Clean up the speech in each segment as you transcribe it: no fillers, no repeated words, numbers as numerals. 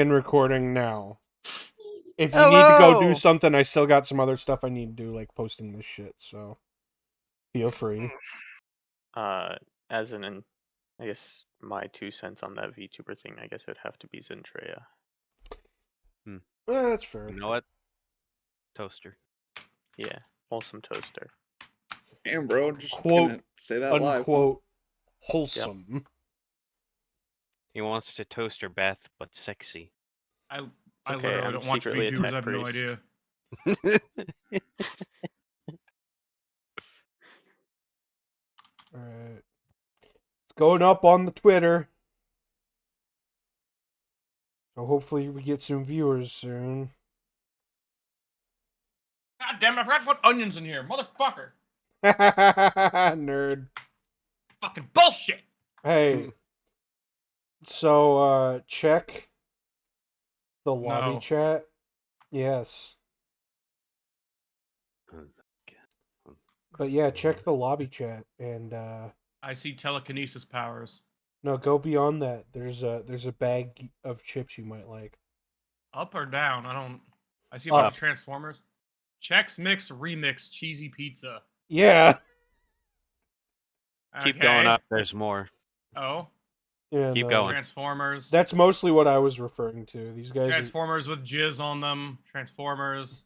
In recording now. If you need to go do something, I still got some other stuff I need to do, like posting this shit, so feel free. As in, I guess my 2 cents on that VTuber thing, I guess it'd have to be Zendrea. That's fair. You know what? Toaster. Yeah, wholesome toaster. Damn, bro, just Quote, gonna say that live. unquote, wholesome. He wants to toast her Beth, but sexy. I okay, literally I'm don't watch secretly a VTubers. tech I have no priest. idea. Alright. It's going up on the Twitter. So hopefully we get some viewers soon. God damn it, I forgot to put onions in here, motherfucker. Nerd. Fucking bullshit. Hey. So, check the lobby No. chat. Yes. But yeah, check the lobby chat and I see telekinesis powers. no, go beyond that. There's a bag of chips you might like. Up or down? I see a bunch of Transformers. Chex Mix Remix Cheesy Pizza. Yeah. Keep going up. There's more. Oh. Yeah. Keep going. Transformers. That's mostly what I was referring to. These guys. Transformers with jizz on them. Transformers.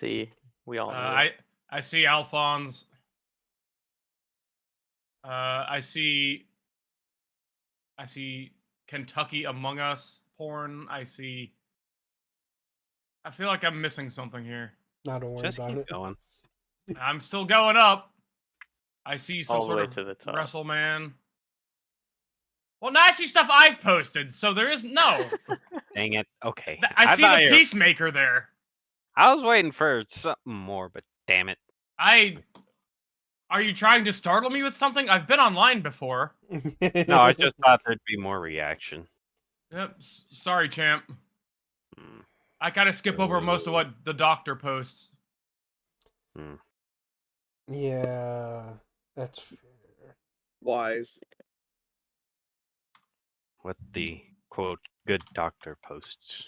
See, we all know. I see Alphonse. I see Kentucky Among Us porn. I feel like I'm missing something here. Not don't worry Just about keep it. going. I'm still going up. I see some all the sort way of to the top. WrestleMan. Well, now I see stuff I've posted, so there is no. Dang it. Okay. I see thought the you- Peacemaker there. I was waiting for something more, but damn it. Are you trying to startle me with something? I've been online before. No, I just thought there'd be more reaction. Yep. Sorry, champ. Hmm. I kind of skip over most of what the doctor posts. Yeah, that's fair. Wise. What the quote good doctor posts.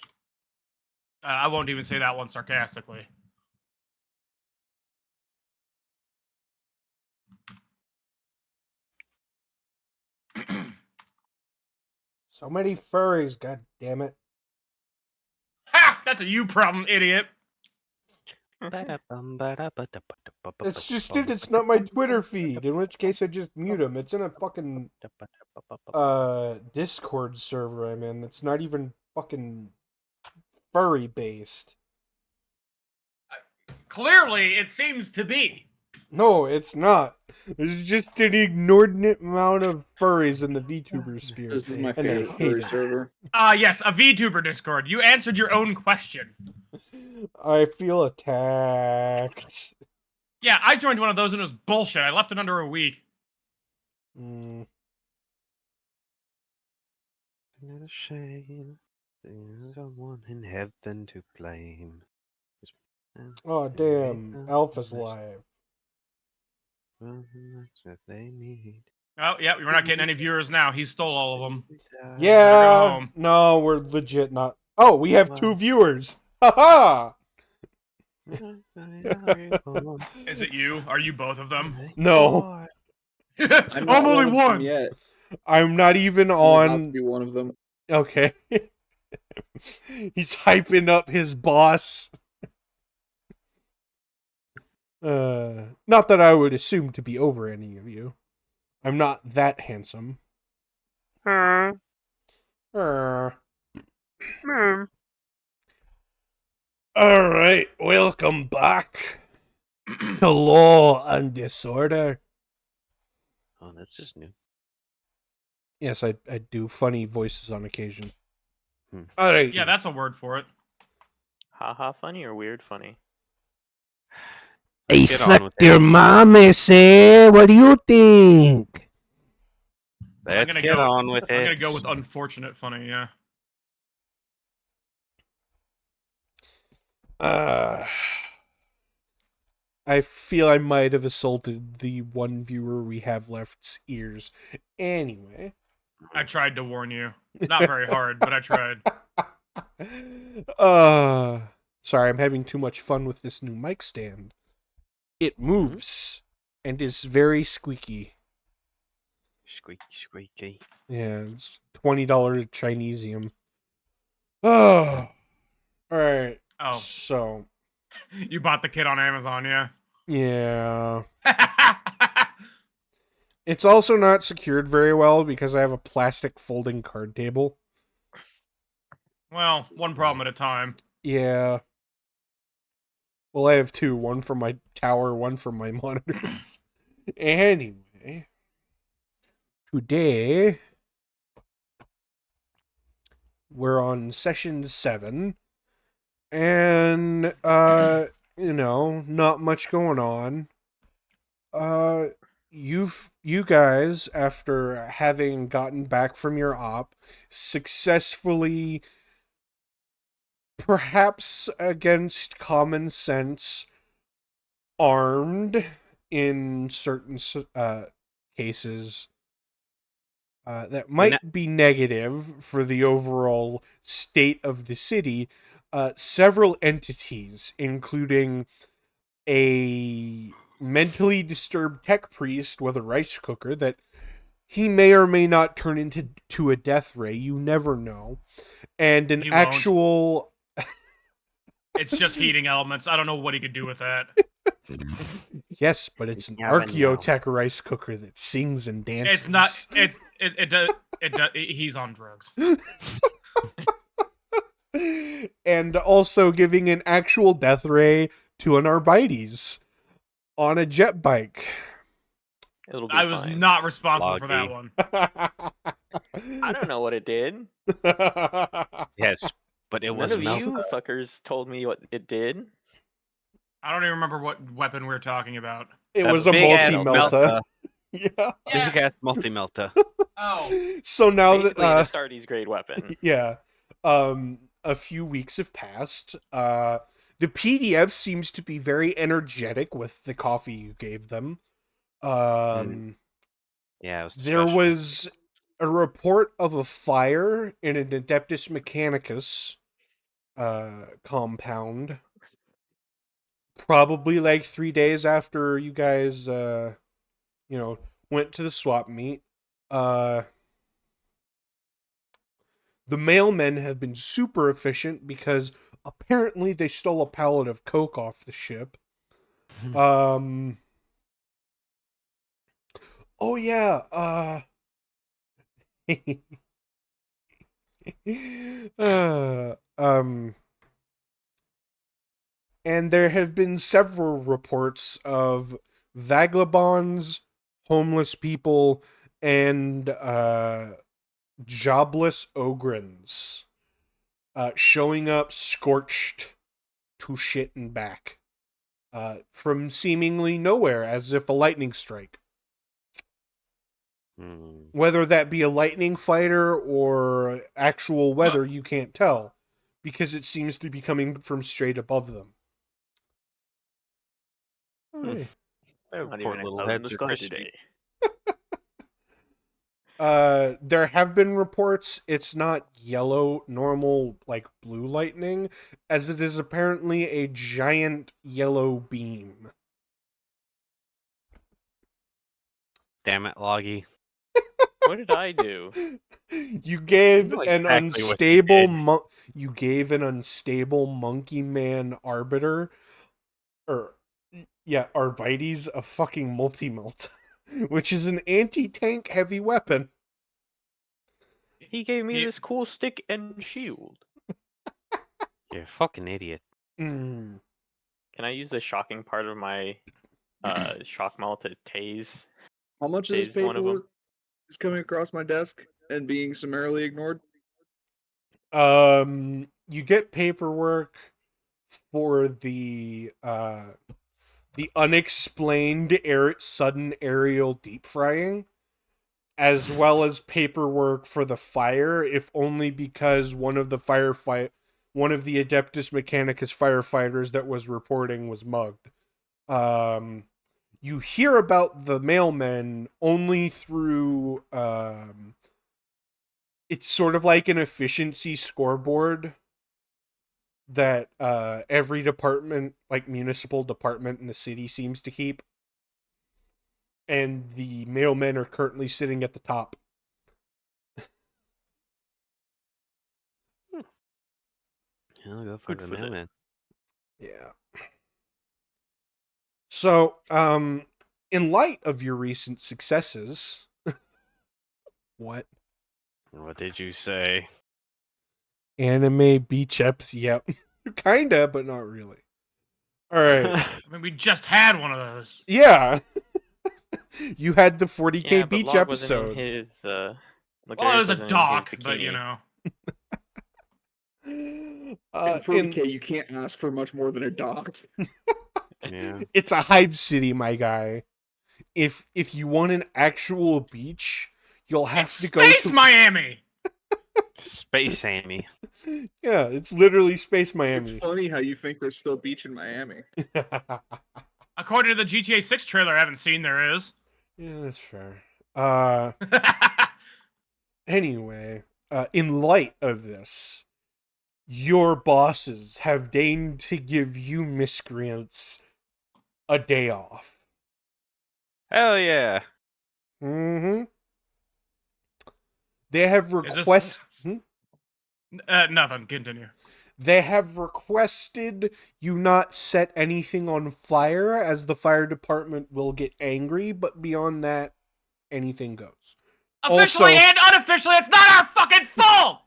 I won't even say that one sarcastically. So many furries, god damn it. Ha! That's a you problem, idiot. It's just it's not my Twitter feed, in which case I just mute them. It's in a fucking Discord server I'm in that's not even fucking furry based. Clearly, it seems to be. No, it's not. There's just an inordinate amount of furries in the VTuber sphere. This is my and I favorite hate furry it. server. Yes, a VTuber Discord. You answered your own question. I feel attacked. Yeah, I joined one of those and it was bullshit. I left it under a week. Mm. Not a shame. There's someone in heaven to blame. Oh damn, Alpha's live. That they need. Oh, yeah, we're not getting any viewers now. He stole all of them. Yeah, home. no, we're legit not. Oh, we have 2 viewers. Haha. Is it you? Are you both of them? No, I'm I'm only of them one. yet. I'm not even I'm about on. to be one of them. Okay. He's hyping up his boss. Not that I would assume to be over any of you. I'm not that handsome. Alright, welcome back to Law and Disorder. Oh, that's just new. Yes, I do funny voices on occasion. Hmm. Alright. Yeah, that's a word for it. Haha funny or weird funny? I Get on with sucked your mommy, say. What do you think? Let's get on with it. I'm gonna go with unfortunate funny, yeah. I feel I might have assaulted the one viewer we have left's ears. Anyway. I tried to warn you. Not very hard, but I tried. Sorry, I'm having too much fun with this new mic stand. It moves and is very squeaky. Squeaky, squeaky. Yeah, it's $20 Chinesium. Oh, all right. Oh, So, you bought the kit on Amazon, yeah? yeah. It's also not secured very well because I have a plastic folding card table. Well, one problem at a time. Yeah. Well, I have two. One for my tower, one for my monitors. Anyway. Today, we're on session 7. And, not much going on. You guys, after having gotten back from your op, successfully, perhaps against common sense, armed in certain cases that might be negative for the overall state of the city, several entities, including a mentally disturbed tech priest with a rice cooker that he may or may not turn into a death ray. You never know. And an He won't. actual... It's just heating elements. I don't know what he could do with that. Yes, but it's an Never know. archaeotech rice cooker that sings and dances. It's not. It does. He's on drugs. And also giving an actual death ray to an Arbites on a jet bike. It'll be I was fine. not responsible for that Loggy. one. I don't know what it did. Yes, but it None was of Melta. you fuckers told me what it did. I don't even remember what weapon we were talking about. It That was a big-ass multi-melta. Yeah. Big ass multi-melta. Oh. So now Basically, that an Astartes grade weapon. yeah, a few weeks have passed. The PDF seems to be very energetic with the coffee you gave them. Yeah, it was There special. was a report of a fire in an Adeptus Mechanicus compound. Probably like 3 days after you guys, went to the swap meet. The mailmen have been super efficient because apparently they stole a pallet of coke off the ship. Oh yeah, and there have been several reports of vagabonds, homeless people, and jobless ogrins showing up scorched to shit and back from seemingly nowhere, as if a lightning strike. Whether that be a lightning fighter or actual weather, you can't tell, because it seems to be coming from straight above them. Hey. Not Poor even little a cloud in the heads are sky crispy. today. There have been reports it's not yellow, normal, like blue lightning, as it is apparently a giant yellow beam. Damn it, Loggy. What did I do? You gave know an exactly what unstable you gave an unstable monkey man arbiter, or Arbites, a fucking multi-melt, which is an anti-tank heavy weapon. He gave me He- this cool stick and shield. You're a fucking idiot. Mm. Can I use the shocking part of my shock maul to tase? How much of this Tase one of 'em. paperwork is coming across my desk and being summarily ignored? You get paperwork for the unexplained sudden aerial deep frying, as well as paperwork for the fire, if only because one of the Adeptus Mechanicus firefighters that was reporting was mugged. You hear about the mailmen only through it's sort of like an efficiency scoreboard that every department, like municipal department in the city, seems to keep. And the mailmen are currently sitting at the top. I'll go for Good the for them. mailman. Yeah. So, in light of your recent successes, what? What did you say? Anime beach eps? Yep. Kinda, but not really. Alright. I mean, we just had one of those. Yeah. You had the 40k Yeah, but beach Log wasn't episode. in his. Well, it Luxurious was a wasn't in his dock, but you bikini. know. In In 40k, you can't ask for much more than a dock. Yeah. it's a hive city, my guy. If you want an actual beach, you'll have It's to go Space to Miami. Space Sammy. Yeah, it's literally Space It's Miami. funny how you think there's still beach in Miami. According to the GTA 6 trailer, I haven't seen there is. Yeah, that's fair. Anyway, in light of this, your bosses have deigned to give you miscreants a day off. Hell yeah. Mm-hmm. They have Is this- requested. Nothing. Continue. They have requested you not set anything on fire, as the fire department will get angry. But beyond that, anything goes. Officially Also- and unofficially, it's not our fucking fault!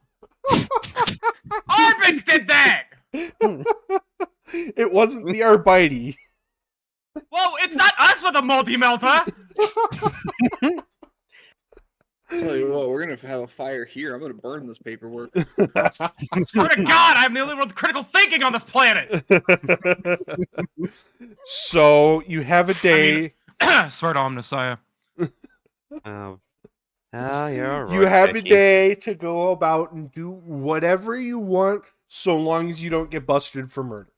Arbitz did that! It wasn't the Arbite. Well, it's not us with a multi-melter! Tell you what, we're gonna have a fire here. I'm gonna burn this paperwork. Swear to God, I'm the only one with critical thinking on this planet! So you have a day. Swear to Omnissiah. Oh, you're right. You have a Becky. day to go about and do whatever you want, so long as you don't get busted for murder.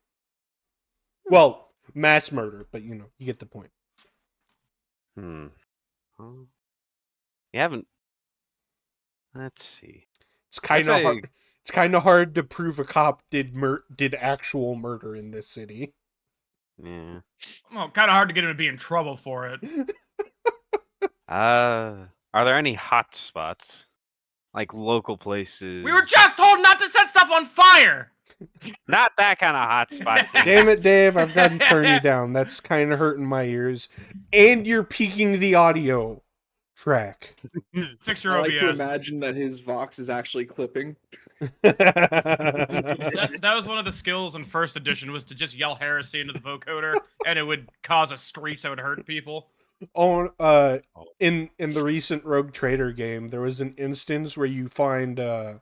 Well, mass murder, but you get the point. Oh. You haven't. Let's see. It's kind of say- hard. It's kind of hard to prove a cop did actual murder in this city. Yeah. Well, kind of hard to get him to be in trouble for it. Are there any hot spots? Like local places? We were just told not to set stuff on fire! Not that kind of hot spot. Damn it, Dave! I've got to turn you down. That's kind of hurting my ears, and you're peaking the audio track. Fix I your like to OBS. imagine that his Vox is actually clipping. That was one of the skills in first edition, was to just yell heresy into the vocoder, and it would cause a screech that would hurt people. In the recent Rogue Trader game, there was an instance where you find like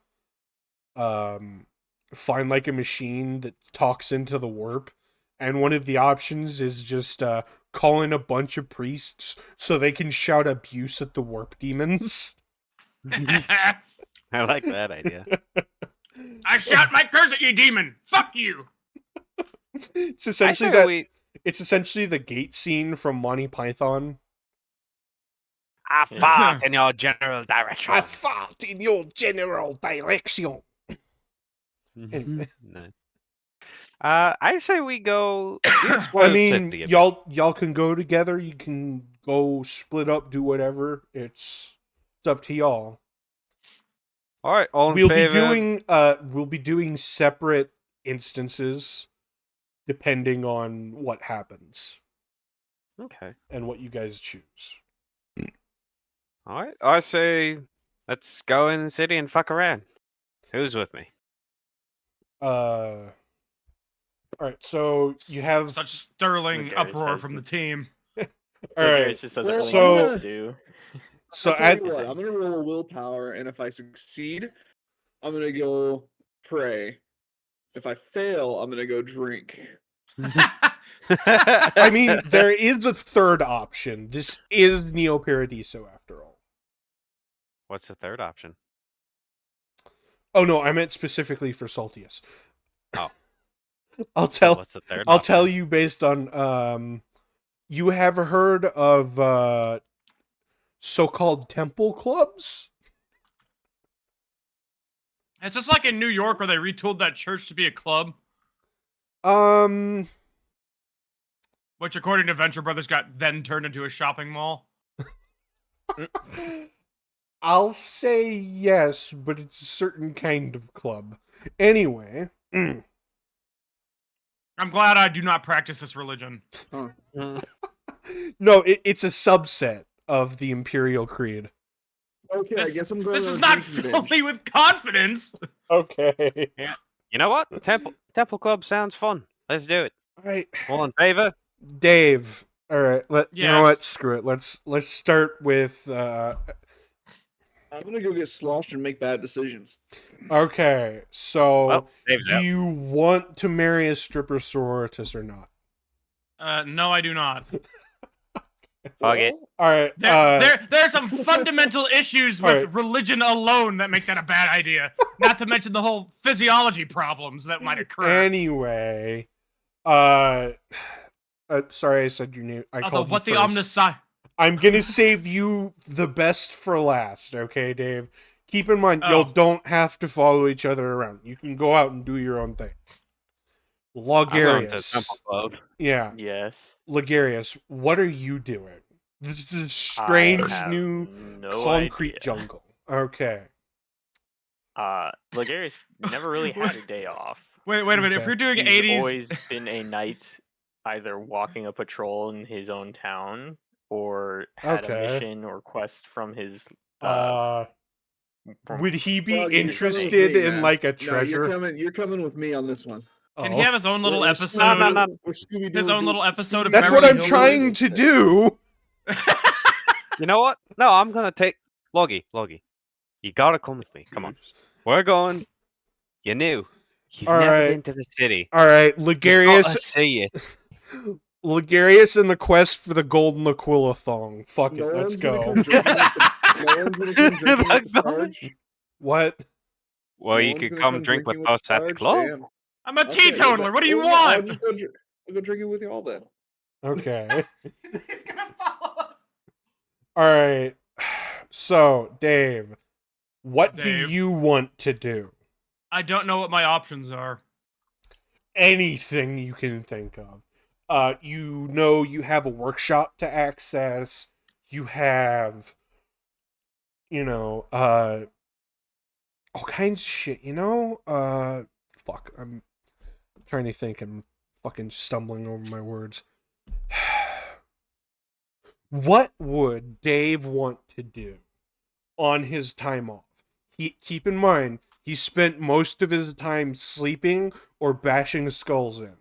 a machine that talks into the warp, and one of the options is just call in a bunch of priests so they can shout abuse at the warp demons. I like that idea. I shout my curse at you, demon! Fuck you! It's I essentially say that. we. It's essentially the gate scene from Monty Python. I fought in your general direction. I fought in your general direction. Nice. I say we go. we explore I the mean, city a bit. y'all can go together. You can go split up, do whatever. It's up to y'all. All right, all in We'll favor. be doing separate instances depending on what happens Okay. and what you guys choose. All right. I say let's go in the city and fuck around. Who's with me? All right. So you have Such sterling Luxurious uproar has from the- the team. all Luxurious right. just doesn't really So- know what to do. So I'll tell at you what, I'm gonna roll a willpower, and if I succeed, I'm gonna go pray. If I fail, I'm gonna go drink. I mean, there is a third option. This is Neo Paradiso after all. What's the third option? Oh no, I meant specifically for Saltius. Oh. I'll So tell what's the third? I'll tell you based on you have heard of so-called temple clubs? It's just like in New York where they retooled that church to be a club. Which, according to Venture Brothers, got then turned into a shopping mall. I'll say yes, but it's a certain kind of club. Anyway. I'm glad I do not practice this religion. Huh. No, it's a subset of the Imperial Creed. Okay, I This- guess I'm going This on is a not drinking filling binge. me with confidence. Okay. You know what? Temple Club sounds fun. Let's do it. Alright. All in favor? Dave. Alright, you know what? Yes. Screw it. Let's start with I'm gonna go get sloshed and make bad decisions. okay, so Well, Dave's do out. you want to marry a stripper sororitas or not? No, I do not. Fuck it. Alright, There are some fundamental issues with Alright. religion alone that make that a bad idea. Not to mention the whole physiology problems that might occur. anyway, sorry I said your name. I Although, called you what the first. omnisci... I'm gonna save you the best for last, okay, Dave? Keep in mind, Oh. y'all don't have to follow each other around. You can go out and do your own thing. I'm going to Logarius. Temple Club. Yeah, Yes. Logarius, what are you doing? This is a strange I have new no concrete idea. jungle. Okay. Lagarius never really had a day off. Wait a minute. If Okay. you're doing He's 80s... always been a knight, either walking a patrol in his own town or had Okay. a mission or quest from his. Would he be Well, you're coming with interested me, in man. like a No, treasure? you're coming with me on this one. Can Oh. he have his own little We're episode? No. We're Scooby-Doo. His own little episode of That's Beverly what I'm Hills trying to do. You know what? No, I'm going to take Loggy. You got to come with me. Come on. We're going. You're new. You've All never right. been to the city. All right, You gotta Logarius. see it. Logarius and the quest for the golden Aquila thong. Fuck it, let's go. No one's gonna come drinking at the Sarge. What? Well, No you one's could gonna come come drink with drinking us at the Sarge? club. Damn. I'm a Okay, teetotaler. What do you well, yeah, I'll want? just I'll go drinking with you all then. Okay. He's gonna follow us. All right. So, Dave, what do Dave. you want to do? I don't know what my options are. Anything you can think of. You know you have a workshop to access. You have, all kinds of shit, fuck, I'm trying to think. I'm fucking stumbling over my words. What would Dave want to do on his time off? Keep in mind, he spent most of his time sleeping or bashing skulls in.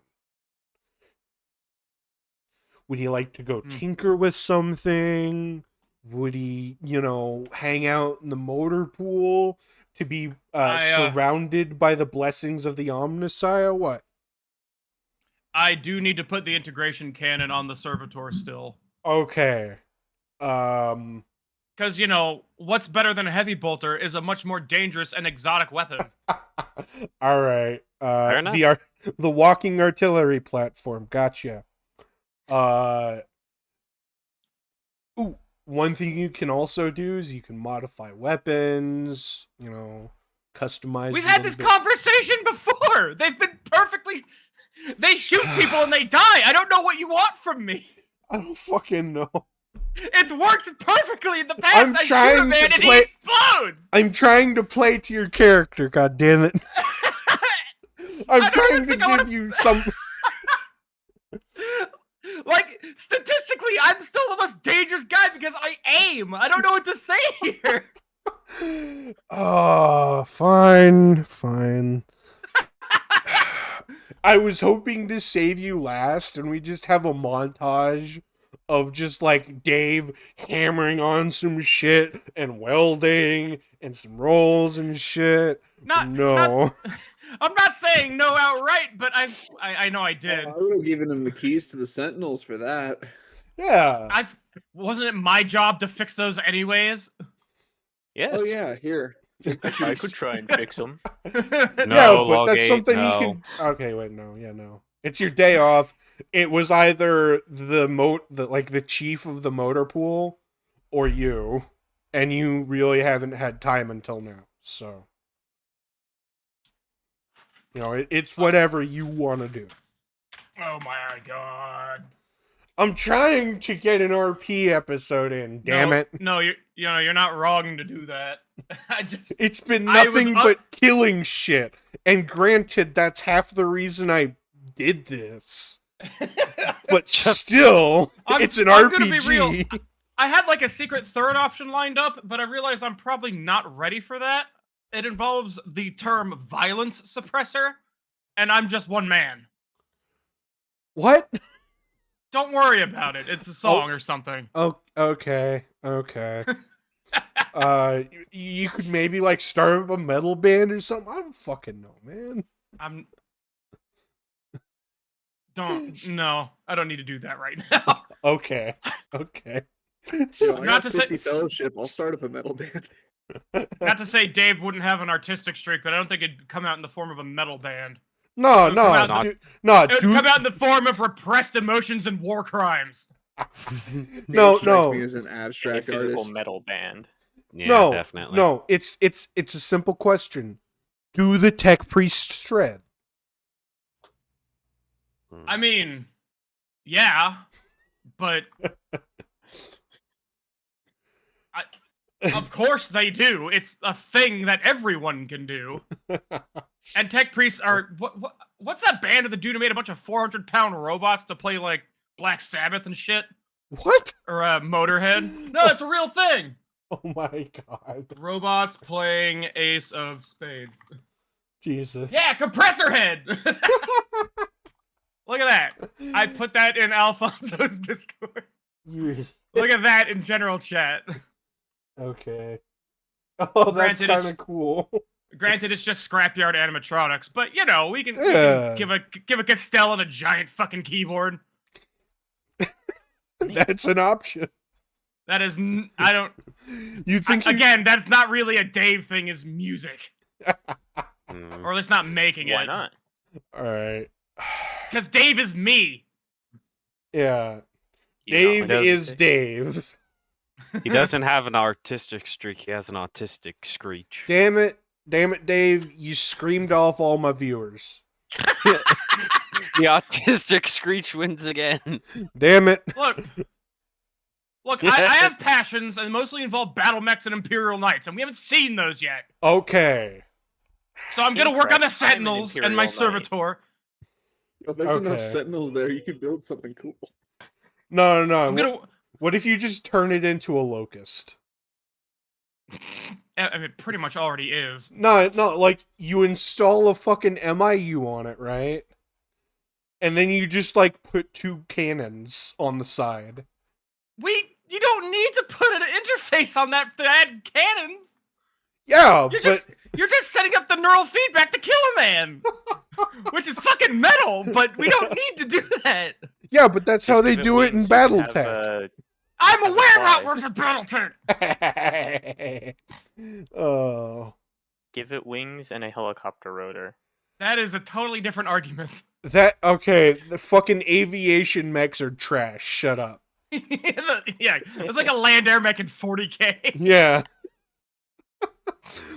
Would he like to go tinker with something? Would he, hang out in the motor pool to be surrounded by the blessings of the Omnissiah? What? I do need to put the integration cannon on the servitor still. Okay. Because, what's better than a heavy bolter is a much more dangerous and exotic weapon. All right. Fair enough. The walking artillery platform. Gotcha. One thing you can also do is you can modify weapons, customize. We've a had little this bit. conversation before. They've been perfectly... They shoot people and they die. I don't know what you want from me. I don't fucking know. It's worked perfectly in the past. I'm I shoot a trying man to and play- he explodes. I'm trying to play to your character, god damn it. I'm I don't trying even to think I wanna- give you some Like, statistically, I'm still the most dangerous guy because I aim. I don't know what to say here. Oh, fine. I was hoping to save you last, and we just have a montage of just like Dave hammering on some shit and welding and some rolls and shit. No. I'm not saying no outright, but I know I did. I would have given him the keys to the Sentineles for that. Yeah. Wasn't it my job to fix those anyways? Yes. Oh yeah, here. Take the I keys. could try and fix him. Yeah, but Log that's 8, something no. you can. Okay, wait, no. It's your day off. It was either the chief of the motor pool, or you, and you really haven't had time until now. So, it's whatever you want to do. my god. I'm trying to get an RP episode in. Damn No, it! No, you're not wrong to do that. It's been I was nothing but killing shit. And granted, that's half the reason I did this. But still, it's an I'm gonna be real. RPG. I had like a secret third option lined up, but I realized I'm probably not ready for that. It involves the term violence suppressor, and I'm just one man. What? Don't worry about it. It's a song or something. Oh, okay. You could maybe like start up a metal band or something. I don't fucking know, man. No, I don't need to do that right now. Okay. Yo, I Not got to say- 50 fellowship. I'll start up a metal band. Not to say Dave wouldn't have an artistic streak, but I don't think it'd come out in the form of a metal band. No, It would come out dude, in the form of repressed emotions and war crimes. No, Dave strikes no. me as an A abstract physical artist. metal band. Yeah, no, definitely. no. It's a simple question. Do the tech priest shred? I mean, yeah, but of course they do. It's a thing that everyone can do. And tech priests are what's that band of the dude who made a bunch of 400-pound robots to play like Black Sabbath and shit? What? Or Motorhead? No, it's a real thing. Oh my god. Robots playing Ace of Spades. Jesus. Yeah, compressor head. Look at that. I put that in Alfonso's Discord. Look at that in general chat. Okay. Oh, that's Granted, kind of cool. Granted, it's just scrapyard animatronics, but you know, we can Yeah. give a Castell and a giant fucking keyboard. That's an option. That is, I don't. You think Again, that's not really a Dave thing. Is music, Mm. or at least not making it. Why not? All right. Because Dave is me. Yeah. You Dave know, is Dave. He doesn't have an artistic streak. He has an autistic screech. Damn it, Dave! You screamed off all my viewers. The autistic screech wins again. Damn it! Look, I have passions and mostly involve battle mechs and Imperial Knights, and we haven't seen those yet. Okay. So I'm gonna work on the Incorrect. I'm an Sentinels and my Imperial Knight. Servitor. If there's enough Okay. sentinels there, you could build something cool. No. I'm gonna. What if you just turn it into a locust? I mean, it pretty much already is. No, like you install a fucking MIU on it, right? And then you just like put 2 cannons on the side. You don't need to put an interface on that to add cannons. Yeah, You're just setting up the neural feedback to kill a man, which is fucking metal. But we don't need to do that. yeah, but that's how Just they give it do it in wings, you can have, BattleTech. I'm aware how it Five. works in BattleTech. Oh, Give it wings and a helicopter rotor. That is a totally different argument. okay. The fucking aviation mechs are trash. Shut up. Yeah, it's like a land air mech in 40K. Yeah.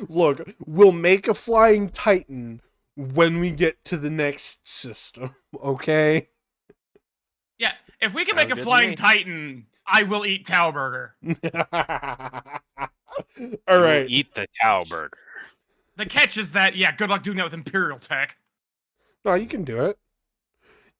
Look, we'll make a flying Titan when we get to the next system, okay? Yeah, if we can Sounds make a good to flying me. Titan, I will eat Tau Burger. All right. Eat the cow burger. The catch is that, yeah, good luck doing that with Imperial tech. No, you can do it.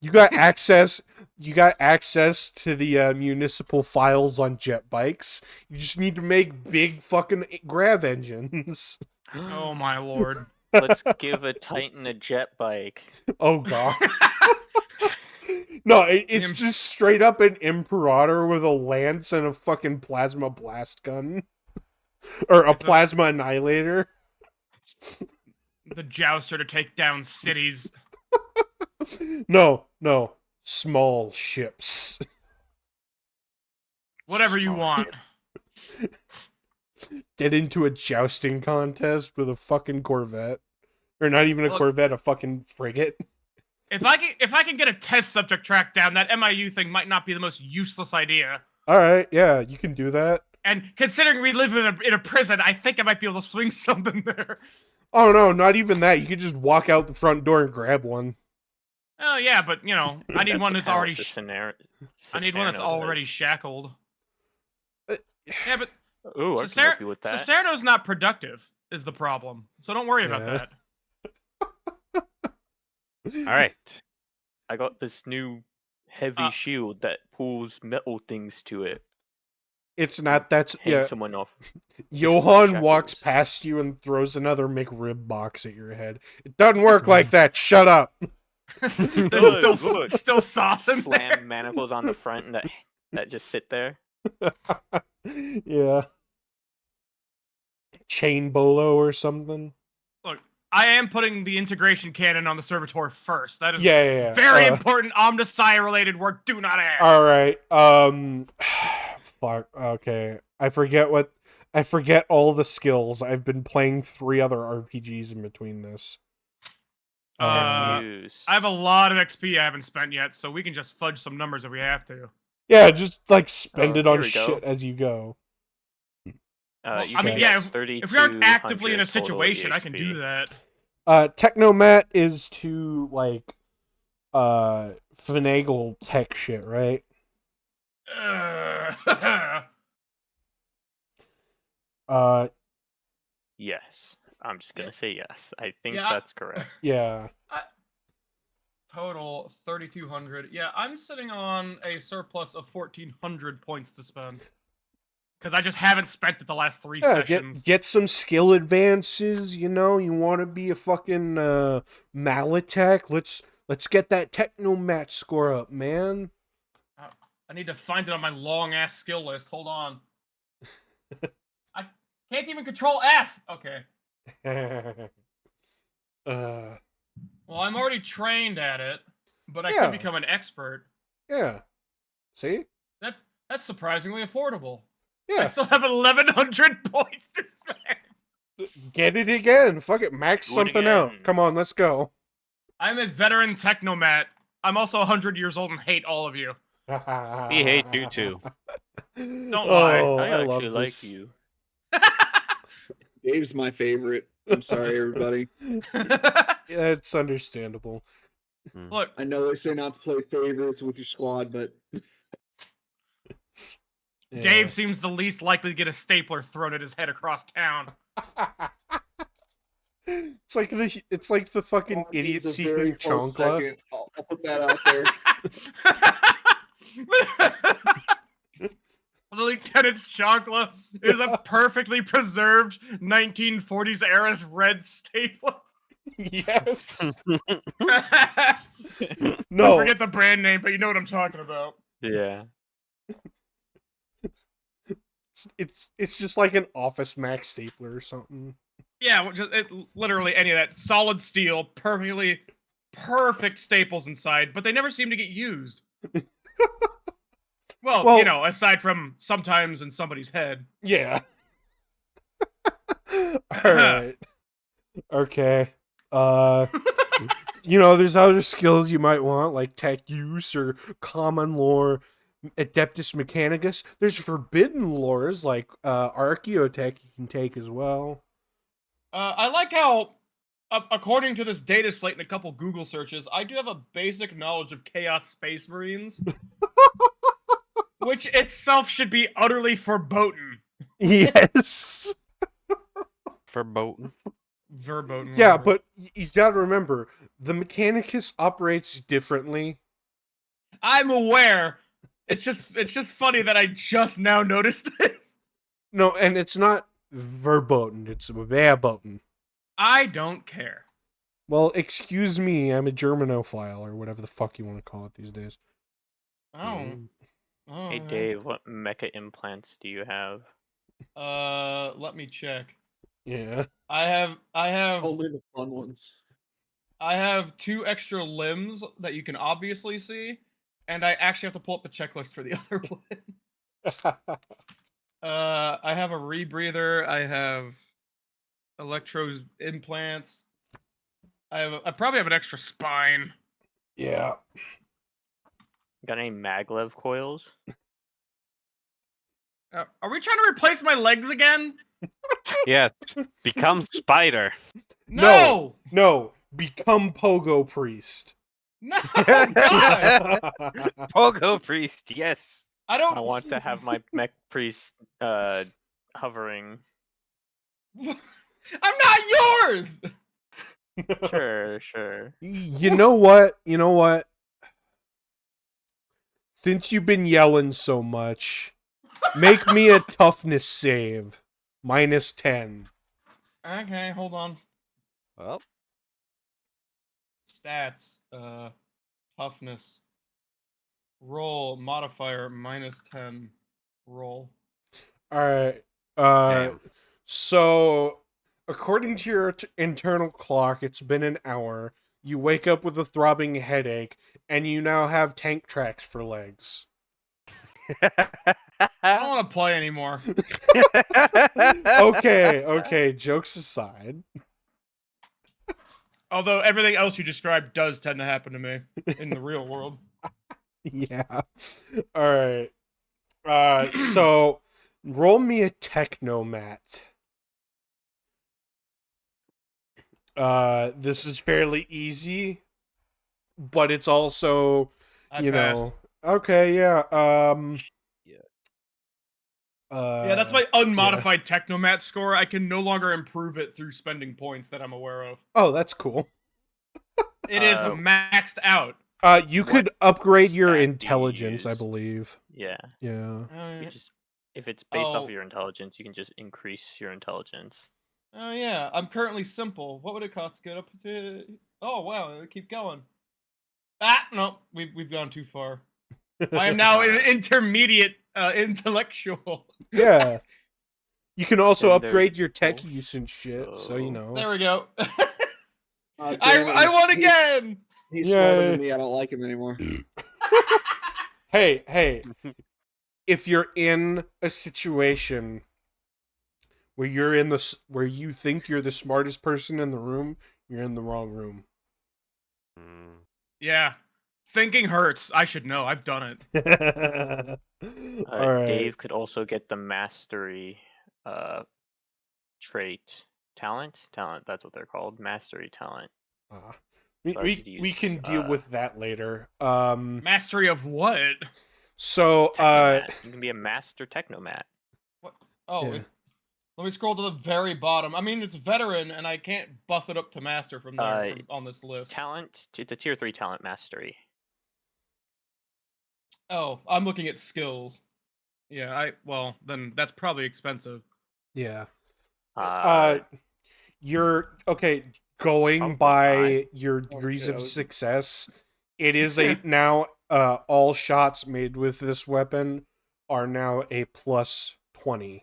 You got access. You got access to the municipal files on jet bikes. You just need to make big fucking grav engines. Oh my lord. Let's give a Titan a jet bike. Oh god. No, it's Imp- just straight up an Imperator with a lance and a fucking plasma blast gun. Or a It's a- plasma annihilator. The jouster to take down cities. No. Small ships. Whatever you Small want. Get into a jousting contest with a fucking Corvette. Or not even a Look- Corvette, a fucking frigate. If I can get a test subject tracked down, that MIU thing might not be the most useless idea. Alright, yeah, you can do that. And considering we live in a prison, I think I might be able to swing something there. Oh no, not even that. You could just walk out the front door and grab one. Oh yeah, but you know, I need one that's How already. is the I need one that's Cicerno already does. shackled. Uh, Yeah, but Ooh, I can help you with that. Cicerno's not productive. Is the problem? So don't worry about Yeah. that. All right. I got this new heavy shield that pulls metal things to it. It's not that's Hang yeah. someone off. Johan walks shackles. past you and throws another McRib box at your head. It doesn't work like that. Shut up. There's still sauce in there. Slam manacles on the front and that just sit there. Yeah. Chain bolo or something. Look, I am putting the integration cannon on the servitor first. That is Yeah. very important Omnissiah related work. Do not ask. All right. Fuck. Okay. I forget all the skills. I've been playing 3 other RPGs in between this. I have a lot of XP I haven't spent yet, so we can just fudge some numbers if we have to. Yeah, just like spend it here on we go. shit as you go. You I mean, can yeah, get if we aren't actively in a 3,200 total situation, I can EXP. do that. Technomat is to like finagle tech shit, right? Yes. I'm just gonna say yes. I think Yeah. that's correct. Yeah. Total 3,200. Yeah, I'm sitting on a surplus of 1,400 points to spend. Because I just haven't spent it the last 3 sessions. Get some skill advances, you know, you want to be a fucking Malitech. Let's get that Technomat score up, man. I need to find it on my long-ass skill list. Hold on. I can't even control F! Okay. Well, I'm already trained at it, but I Yeah. could become an expert. Yeah. See? That's surprisingly affordable. Yeah. I still have 1,100 points to spend. Get it again. Fuck it. Max Do it something out. again. Come on, let's go. I'm a veteran Technomat. I'm also 100 years old and hate all of you. We hate you too. Don't lie. I love actually like this. you. Dave's my favorite. I'm sorry, everybody. Yeah, it's understandable. Look, I know they say not to play favorites with your squad, but Yeah. Dave seems the least likely to get a stapler thrown at his head across town. It's like the fucking Squad idiot needs a very seeking close Chonkla. second. I'll put that out there. The Lieutenant's Chonkla is a perfectly preserved 1940s era red stapler. Yes. I No. forget the brand name, but you know what I'm talking about. Yeah. It's just like an Office Max stapler or something. Yeah, literally any of that solid steel, perfect staples inside, but they never seem to get used. Well, you know, aside from sometimes in somebody's head. Yeah. All right. Okay. You know, there's other skills you might want, like tech use or common lore, Adeptus Mechanicus. There's forbidden lores like Archaeotech you can take as well. I like how, according to this data slate and a couple Google searches, I do have a basic knowledge of Chaos Space Marines, which itself should be utterly verboten. Yes. Verboten. Verboten. Yeah, whatever. but you gotta remember, the Mechanicus operates differently. I'm aware. It's just funny that I just now noticed this. No, and it's not verboten, it's verboten. I don't care. Well, excuse me, I'm a Germanophile, or whatever the fuck you want to call it these days. Oh. Hey Dave, what mecha implants do you have? Let me check. Yeah. I have Only the fun ones. I have 2 extra limbs that you can obviously see, and I actually have to pull up the checklist for the other limbs. I have a rebreather. I have electro implants. I probably have an extra spine. Yeah. Got any maglev coils? Are we trying to replace my legs again? Yes. Become spider. No! No, become Pogo Priest. No, God! Pogo Priest, yes. I don't. I want to have my mech priest hovering. I'm not yours. Sure. You know what? You know what? Since you've been yelling so much, make me a toughness save. -10. Okay, hold on. Well, Stats. Toughness. Roll modifier -10. Roll. Alright. damn. So, according to your internal clock, it's been an hour. You wake up with a throbbing headache, and you now have tank tracks for legs. I don't want to play anymore. Okay, jokes aside. Although everything else you described does tend to happen to me in the real world. Yeah. Alright. So, roll me a technomat. This is fairly easy, but it's also, I you passed. know, okay, yeah. Yeah, that's my unmodified Technomat score. I can no longer improve it through spending points that I'm aware of. Oh, that's cool. It is maxed out. You What could upgrade your stat do you intelligence, I use? believe. Yeah. Yeah. You just if it's based off Oh. of your intelligence, you can just increase your intelligence. Oh yeah, I'm currently simple. What would it cost to get up to? Oh wow, keep going. Ah, no, we've gone too far. I am now an intermediate intellectual. Yeah. You can also Then there's upgrade your tech wolf, use and shit, so you know. There we go. Damn it, I won again. He's smarter Yay. than me. I don't like him anymore. Hey, if you're in a situation where where you think you're the smartest person in the room, you're in the wrong room. Mm. Yeah, thinking hurts. I should know. I've done it. All right. Dave could also get the mastery trait. Talent? That's what they're called. Mastery talent. We, So I we, should we use, can deal with that later. Mastery of what? So Technomat. You can be a master technomat. What? Oh, Yeah. let me scroll to the very bottom. I mean, it's veteran, and I can't buff it up to master from there on this list. Talent. It's a tier 3 talent mastery. Oh, I'm looking at skills. Yeah, well, then that's probably expensive. yeah. Uh, You're okay. Going Probably by not. your degrees shit, of I was- success, it is a now. All shots made with this weapon are now a +20.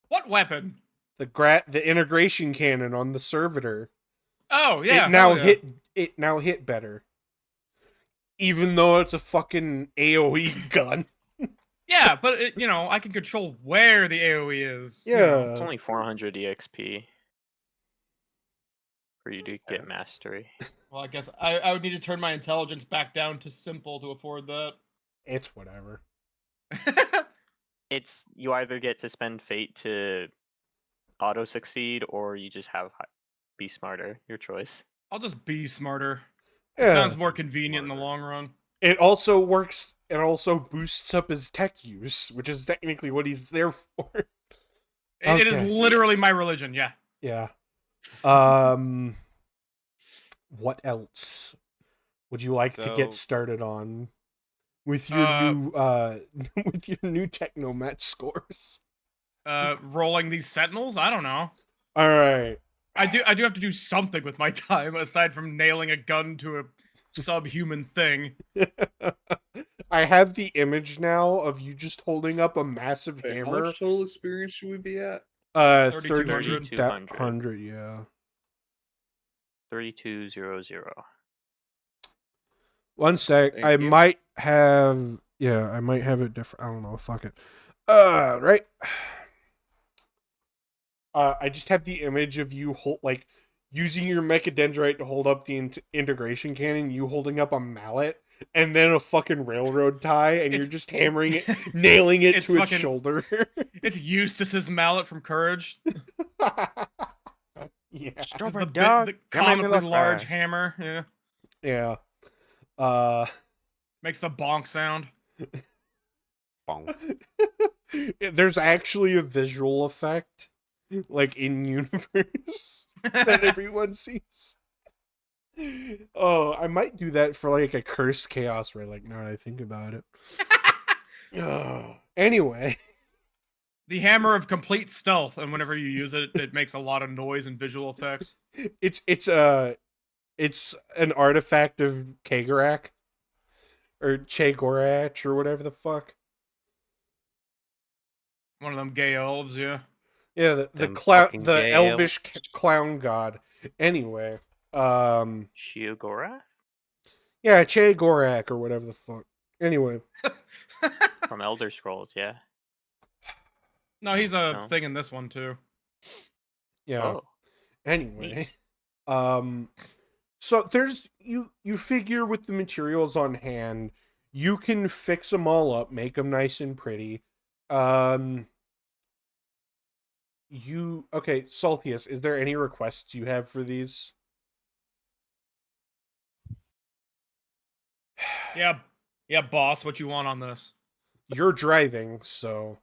What weapon? The integration cannon on the servitor. Oh yeah. It now hell yeah. hit better. Even though it's a fucking AoE gun. Yeah, but I can control where the AOE is. you know. it's only 400 EXP for you to get mastery. Well, I guess I would need to turn my intelligence back down to simple to afford that. It's whatever. It's you either get to spend fate to auto succeed, or you just be smarter. Your choice. I'll just be smarter. It Yeah. sounds more convenient in the Smarter. long run. It also works. It also boosts up his tech use, which is technically what he's there for. It is Okay. literally my religion. Yeah. Yeah. What else would you like to get So- started on with your new with your new Technomat scores? Rolling these sentinels. I don't know. All right. I do have to do something with my time aside from nailing a gun to a subhuman thing. I have the image now of you just holding up a massive Wait, how hammer. much total experience should we be at? 3200. 3200, yeah. 3200. One sec. Thank I you. might have it different. I don't know. Fuck it. Right. I just have the image of you using your mechadendrite to hold up the integration cannon, you holding up a mallet, and then a fucking railroad tie, and you're It's- just hammering it, nailing it It's to its fucking- shoulder. It's Eustace's mallet from Courage. Yeah. The comically large hammer. Yeah. Yeah. Makes the bonk sound. Bonk. There's actually a visual effect, like in universe, that everyone sees. Oh, I might do that for like a cursed chaos right like now that I think about it. Anyway. The hammer of complete stealth, and whenever you use it, it makes a lot of noise and visual effects. It's an artifact of Kagorak. Or Che-Gorach, or whatever the fuck. One of them gay elves, yeah. Yeah, the Them clown, fucking the gay elvish elves. clown god. Anyway, Shiogora yeah, Che-Gorach or whatever the fuck. Anyway, from Elder Scrolls, yeah. No, he's a No. thing in this one too. yeah. Oh, Anyway, neat. so there's you figure with the materials on hand, you can fix them all up, make them nice and pretty. Okay, Saltius, is there any requests you have for these? Yeah, boss. What you want on this? You're driving, so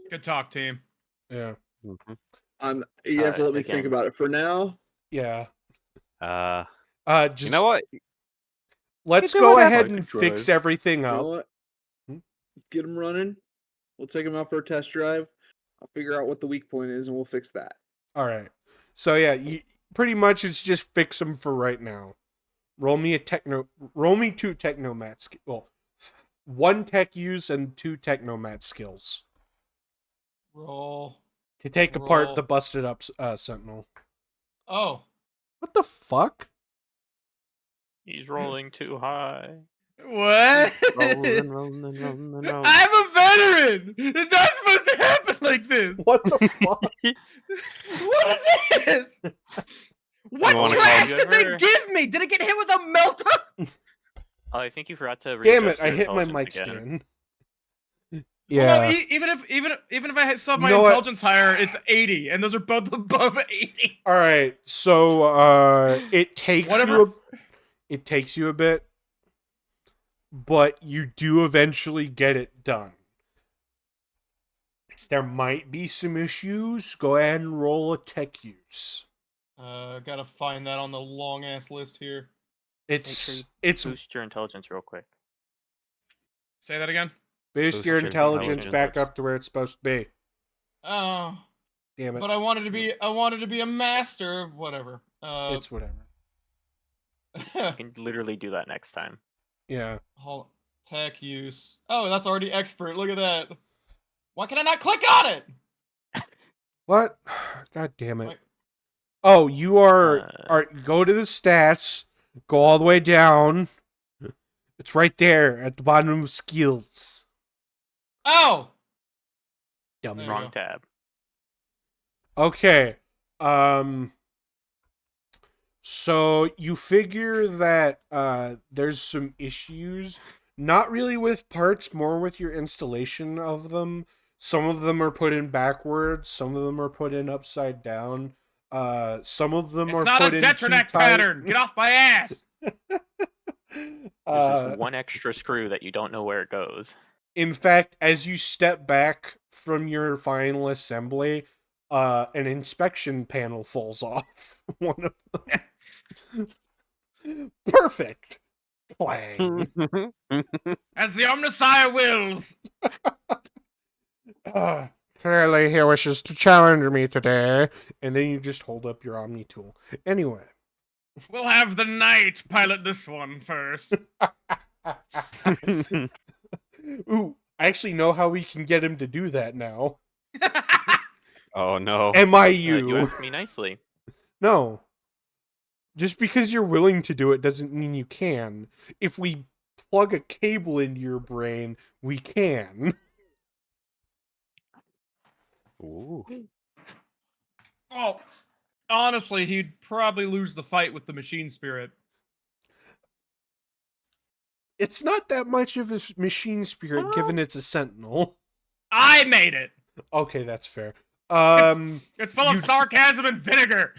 Good talk, team. yeah, Mhm. You have to let me Again. think about it. For now, yeah. You know what? Let's do go whatever. ahead I and could fix drive. everything you know up. what? Hmm? Get them running. We'll take them out for a test drive. I'll figure out what the weak point is, and we'll fix that. All right. So yeah, pretty much it's just fix them for right now. Roll me two technomat skills. Well, 1 tech use and 2 technomat skills Roll. to take apart Roll. the busted up sentinel. Oh. What the fuck? He's rolling too high. What? Rolling. I'm a veteran. It's not supposed to happen like this. What the fuck? What is this? What wanna trash call- did they Ever- give me? Did it get hit with a melter? Oh, I think you forgot to Damn readjust it! I your hit my intelligence mic again. stand. Well, Yeah. no, even if I still have You my know what? intelligence higher, it's 80, and those are both above 80. All right. So it takes Whatever. it takes you a bit, but you do eventually get it done. There might be some issues. Go ahead and roll a tech use. Gotta find that on the long ass list here. It's Boost your intelligence real quick. Say that again. boost your your intelligence intelligence. back up to where it's supposed to be. Oh, Damn it. but I wanted to be a master of whatever. It's whatever. You can literally do that next time. Yeah. Hold tech use. Oh, that's already expert. Look at that. Why can I not click on it? What? God damn it. Wait. Oh, you are go to the stats, go all the way down. It's right there at the bottom of skills. Oh, Dummy. There you Wrong go. tab. Okay. So you figure that there's some issues, not really with parts, more with your installation of them. Some of them are put in backwards, some of them are put in upside down. Some of them it's are not put a in too Detronet tight. pattern. Get off my ass. There's this one extra screw that you don't know where it goes. In fact, as you step back from your final assembly, an inspection panel falls off. One of them. Perfect. Clang. As the Omnissiah wills. Clearly, he wishes to challenge me today. And then you just hold up your Omni tool. Anyway. We'll have the knight pilot this one first. Ooh, I actually know how we can get him to do that now. Oh no. You MIU. asked me nicely. No. Just because you're willing to do it doesn't mean you can. If we plug a cable into your brain, we can. Ooh. Oh, honestly, he'd probably lose the fight with the machine spirit. It's not that much of a machine spirit, given it's a sentinel. I made it. Okay, that's fair. It's full you- of sarcasm and vinegar.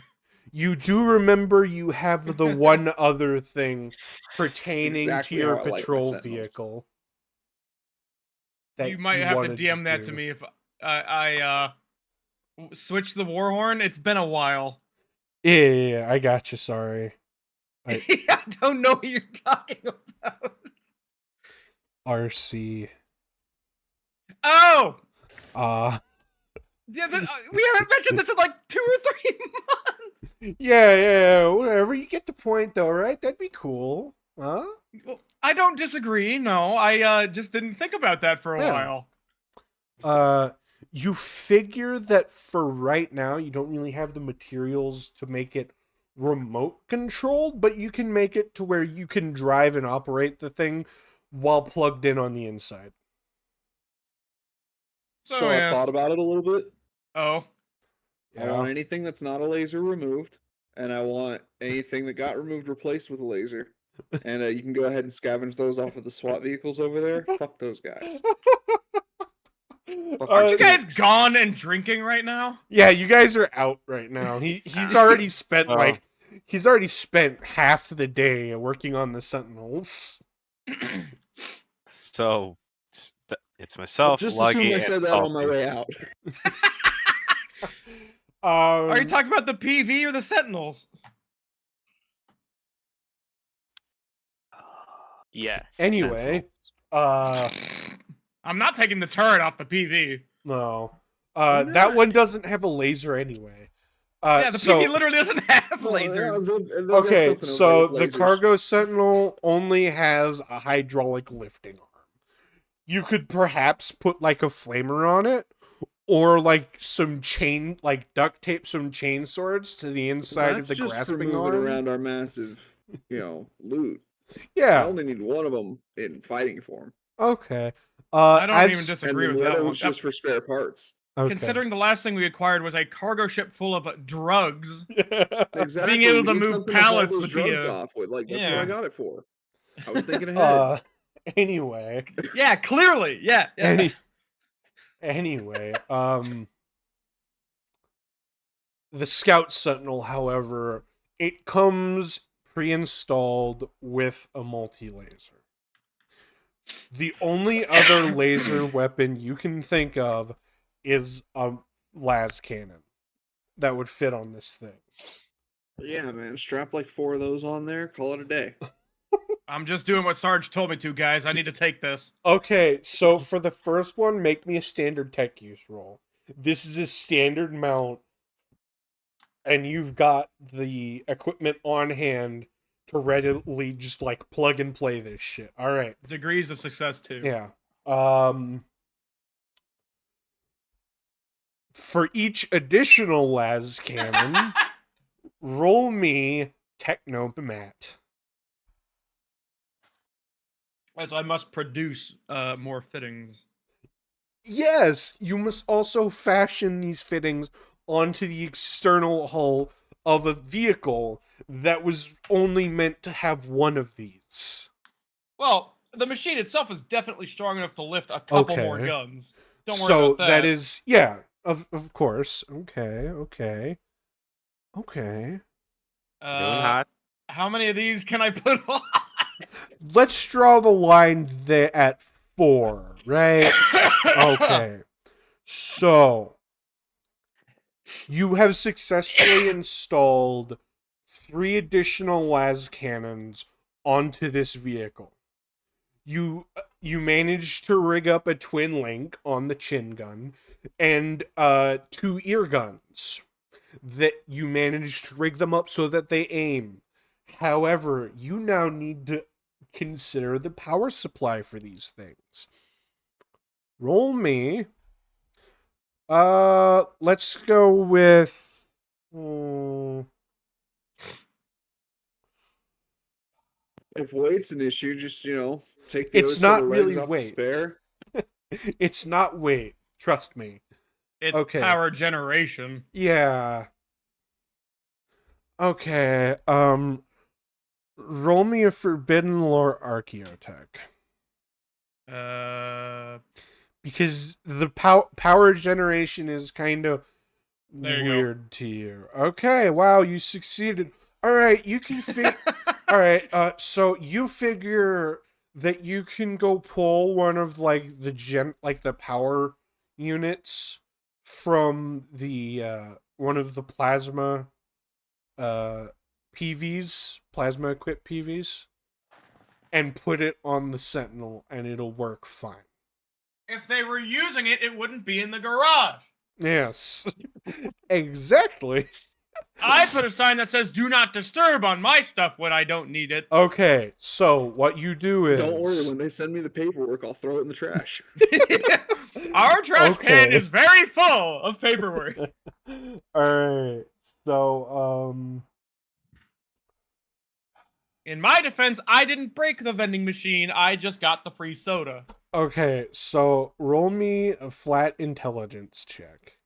You do remember you have the one other thing pertaining Exactly to your how I like my patrol Sentinels. vehicle. That You might have to wanted DM that to do. me if I switch the war horn. It's been a while. Yeah, I got you. Sorry. I don't know what you're talking about. RC. Oh, Uh yeah, we haven't mentioned this in like 2 or 3 months. yeah, whatever. You get the point, though, right? That'd be cool, huh? Well, I don't disagree. No, I just didn't think about that for a Yeah. while. You figure that for right now, you don't really have the materials to make it remote controlled, but you can make it to where you can drive and operate the thing while plugged in on the inside. So I thought about it a little bit. Oh, I want anything that's not a laser removed, and I want anything that got removed replaced with a laser. And you can go ahead and scavenge those off of the SWAT vehicles over there. Fuck those guys. aren't you guys Thanks. gone and drinking right now? Yeah, you guys are out right now. He's already spent Oh. he's already spent half the day working on the Sentinels. So it's myself, Just Luggy, assume I and said that on my Coffee. way out. Are you talking about the PV or the Sentinels? Yes. Anyway, I'm not taking the turret off the PV. no. Why That not? one doesn't have a laser anyway. Yeah, the so PV literally doesn't have Well, yeah, lasers. they've got okay, something over so there with the lasers. cargo sentinel only has a hydraulic lifting arm. You could perhaps put like a flamer on it, or like some chain, like duct tape some chain swords to the inside That's of the just for grasping moving arm. around our massive, loot. I Yeah. only need one of them in fighting form, Okay. I don't even and disagree then with the that other one. one's just for spare parts. Okay. Considering the last thing we acquired was a cargo ship full of drugs, Exactly. being able we to need move something to haul pallets those would be drugs a off with. Like that's what yeah. I got it for. I was thinking ahead. Anyway. Yeah, clearly. Yeah. Anyway, the Scout Sentinel, however, it comes pre-installed with a multi-laser. The only other laser weapon you can think of is a las cannon that would fit on this thing. Yeah, man. Strap like 4 of those on there. Call it a day. I'm just doing what Sarge told me to, guys. I need to take this. Okay, so for the first one, make me a standard tech use roll. This is a standard mount, and you've got the equipment on hand to readily just like plug and play this shit. All right. Degrees of success too. Yeah. For each additional las cannon, roll me Technomat. As I must produce more fittings. Yes, you must also fashion these fittings onto the external hull of a vehicle that was only meant to have one of these. Well, the machine itself is definitely strong enough to lift a couple more Okay. guns. Don't worry So about that. that is, yeah, of course. Okay. Doing hot. How many of these can I put on? Let's draw the line there at 4, right? Okay. So, you have successfully installed 3 additional las cannons onto this vehicle. You managed to rig up a twin link on the chin gun and 2 ear guns that you managed to rig them up so that they aim. However, you now need to consider the power supply for these things. Roll me. Let's go with. If weight's an issue, just take the It's other set not of really legs off the weight. spare. It's not weight. Trust me. It's Okay. power generation. Yeah. Okay. Roll me a Forbidden Lore Archaeotech. Because the power generation is kind of There you go. weird to you. Okay, wow, you succeeded. All right, you can All right, so you figure that you can go pull one of like the power units from the one of the plasma PVs, plasma equipped PVs, and put it on the Sentinel, and it'll work fine. If they were using it, it wouldn't be in the garage. Yes, exactly. I put a sign that says "Do not disturb" on my stuff when I don't need it. Okay, so what you do is Don't worry, when they send me the paperwork, I'll throw it in the trash. Our trash can Okay. is very full of paperwork. Alright, so, In my defense, I didn't break the vending machine. I just got the free soda. okay, so roll me a flat intelligence check.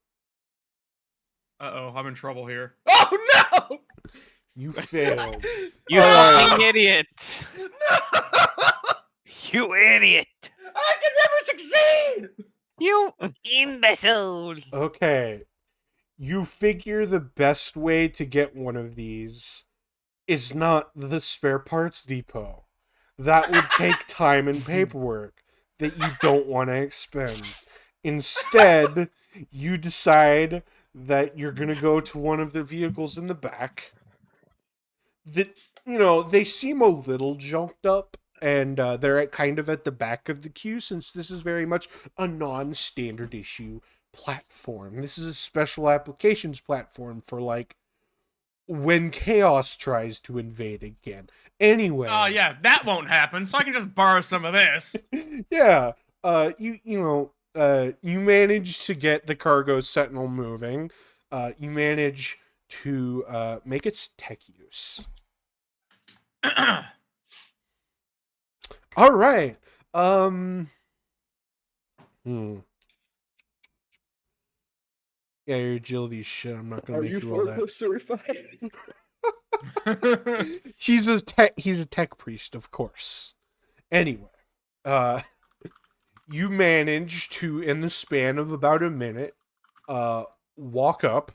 Uh-oh, I'm in trouble here. Oh, no! You failed. You Alright. fucking idiot! No! You idiot! I can never succeed! You imbecile! Okay, you figure the best way to get one of these is not the spare parts depot. That would take time and paperwork that you don't want to expend. Instead, you decide that you're going to go to one of the vehicles in the back that, they seem a little junked up, and they're kind of at the back of the queue since this is very much a non-standard issue platform. This is a special applications platform for, like, when chaos tries to invade again. Anyway. Oh, yeah, that won't happen, so I can just borrow some of this. Yeah. You manage to get the cargo Sentinel moving. You manage to make its tech use. All right. Yeah, your agility shit. I'm not gonna Are make you you roll that. forklift certified? He's a tech priest, of course. Anyway, you manage to, in the span of about a minute, walk up,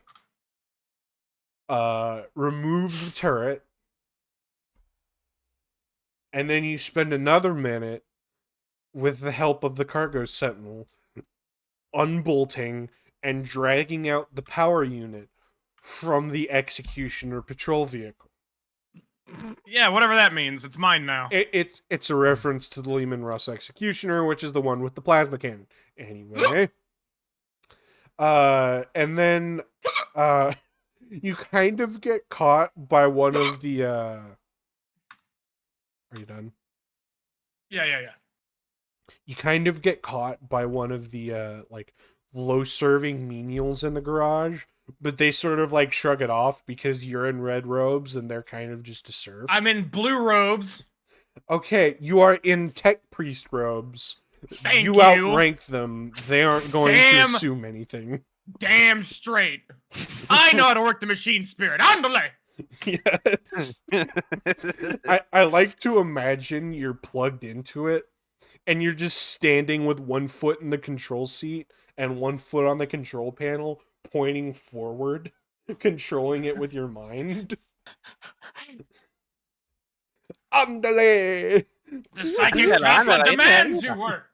remove the turret, and then you spend another minute with the help of the cargo sentinel unbolting and dragging out the power unit from the executioner patrol vehicle. Yeah, whatever that means. It's mine now. It's a reference to the Lehman Russ executioner, which is the one with the plasma cannon. Anyway. And then you kind of get caught by one of the Are you done? Yeah. You kind of get caught by one of the like low-serving menials in the garage, but they sort of like shrug it off because you're in red robes and they're kind of just to serve. I'm in blue robes. Okay, you are in tech priest robes. Thank you you. outrank them. They aren't going Damn. to assume anything. Damn straight. I know how to work the machine spirit. Andale. Yes. I like to imagine you're plugged into it and you're just standing with one foot in the control seat and one foot on the control panel, pointing forward, controlling it with your mind. Andale! The psychic Yeah, chakra andale, demands yeah. you work.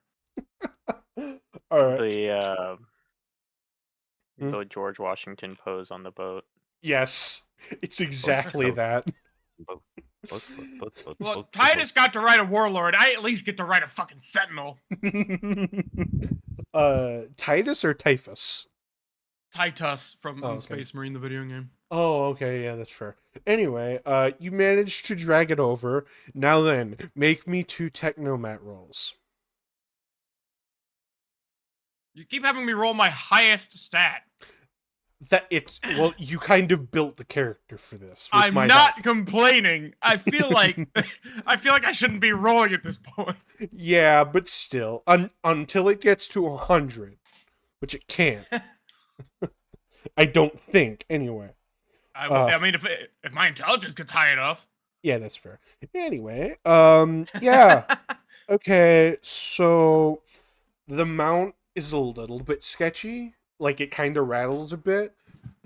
Alright. The George Washington pose on the boat. Yes. It's exactly that. Look, Titus got to ride a warlord. I at least get to ride a fucking sentinel. Titus or Typhus? Titus from Oh, okay. Space Marine, the video game. Oh, okay, yeah, that's fair. Anyway, you managed to drag it over. Now then, make me 2 Technomat rolls. You keep having me roll my highest stat. Well, you kind of built the character for this. with I'm my not help. complaining. I feel like I shouldn't be rolling at this point. Yeah, but still, until it gets to 100, which it can't. I don't think, anyway. I mean, if my intelligence gets high enough. Yeah, that's fair. Anyway, yeah. Okay, so the mount is a little bit sketchy. Like, it kind of rattles a bit.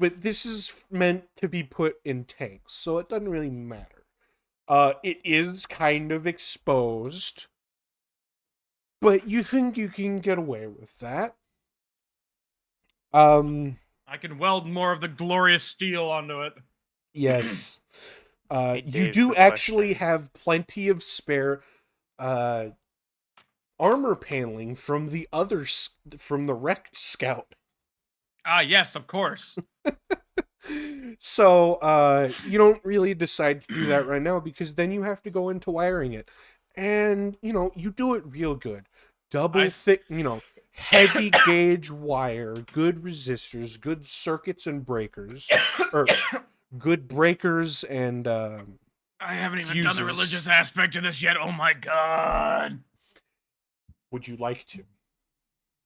but this is meant to be put in tanks, so it doesn't really matter. It is kind of exposed, but you think you can get away with that. I can weld more of the glorious steel onto it. Yes. Hey, You Dave, do quick actually question. have plenty of spare armor paneling from the from the wrecked scout. Ah, yes, of course. So you don't really decide to do that right now because then you have to go into wiring it. And, you do it real good. Double thick, heavy gauge wire, good resistors, good circuits and breakers. Or good breakers and I haven't even done the fuses. religious aspect of this yet. Oh my god. Would you like to?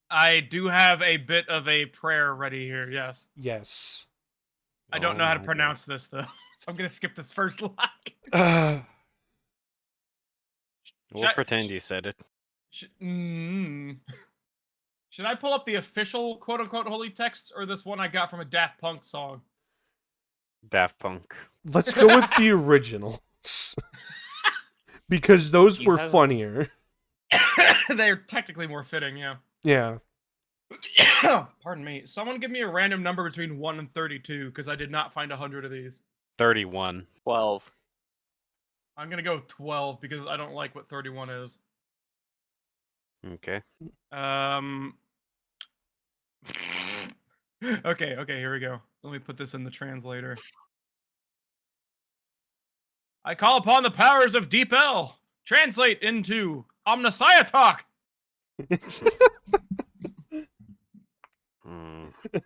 I do have a bit of a prayer ready here, yes. Yes. I don't know how to my pronounce this, though, so I'm gonna skip this first line. We'll pretend you said it. Should I pull up the official quote-unquote holy text, or this one I got from a Daft Punk song? Daft Punk. Let's go with the originals. Because those You were have- funnier. They're technically more fitting, yeah. Yeah. Pardon me. Someone give me a random number between 1 and 32, because I did not find 100 of these. 31. 12. I'm gonna go with 12, because I don't like what 31 is. Okay. Okay, here we go. Let me put this in the translator. I call upon the powers of Deep L. Translate into Omnissiah talk.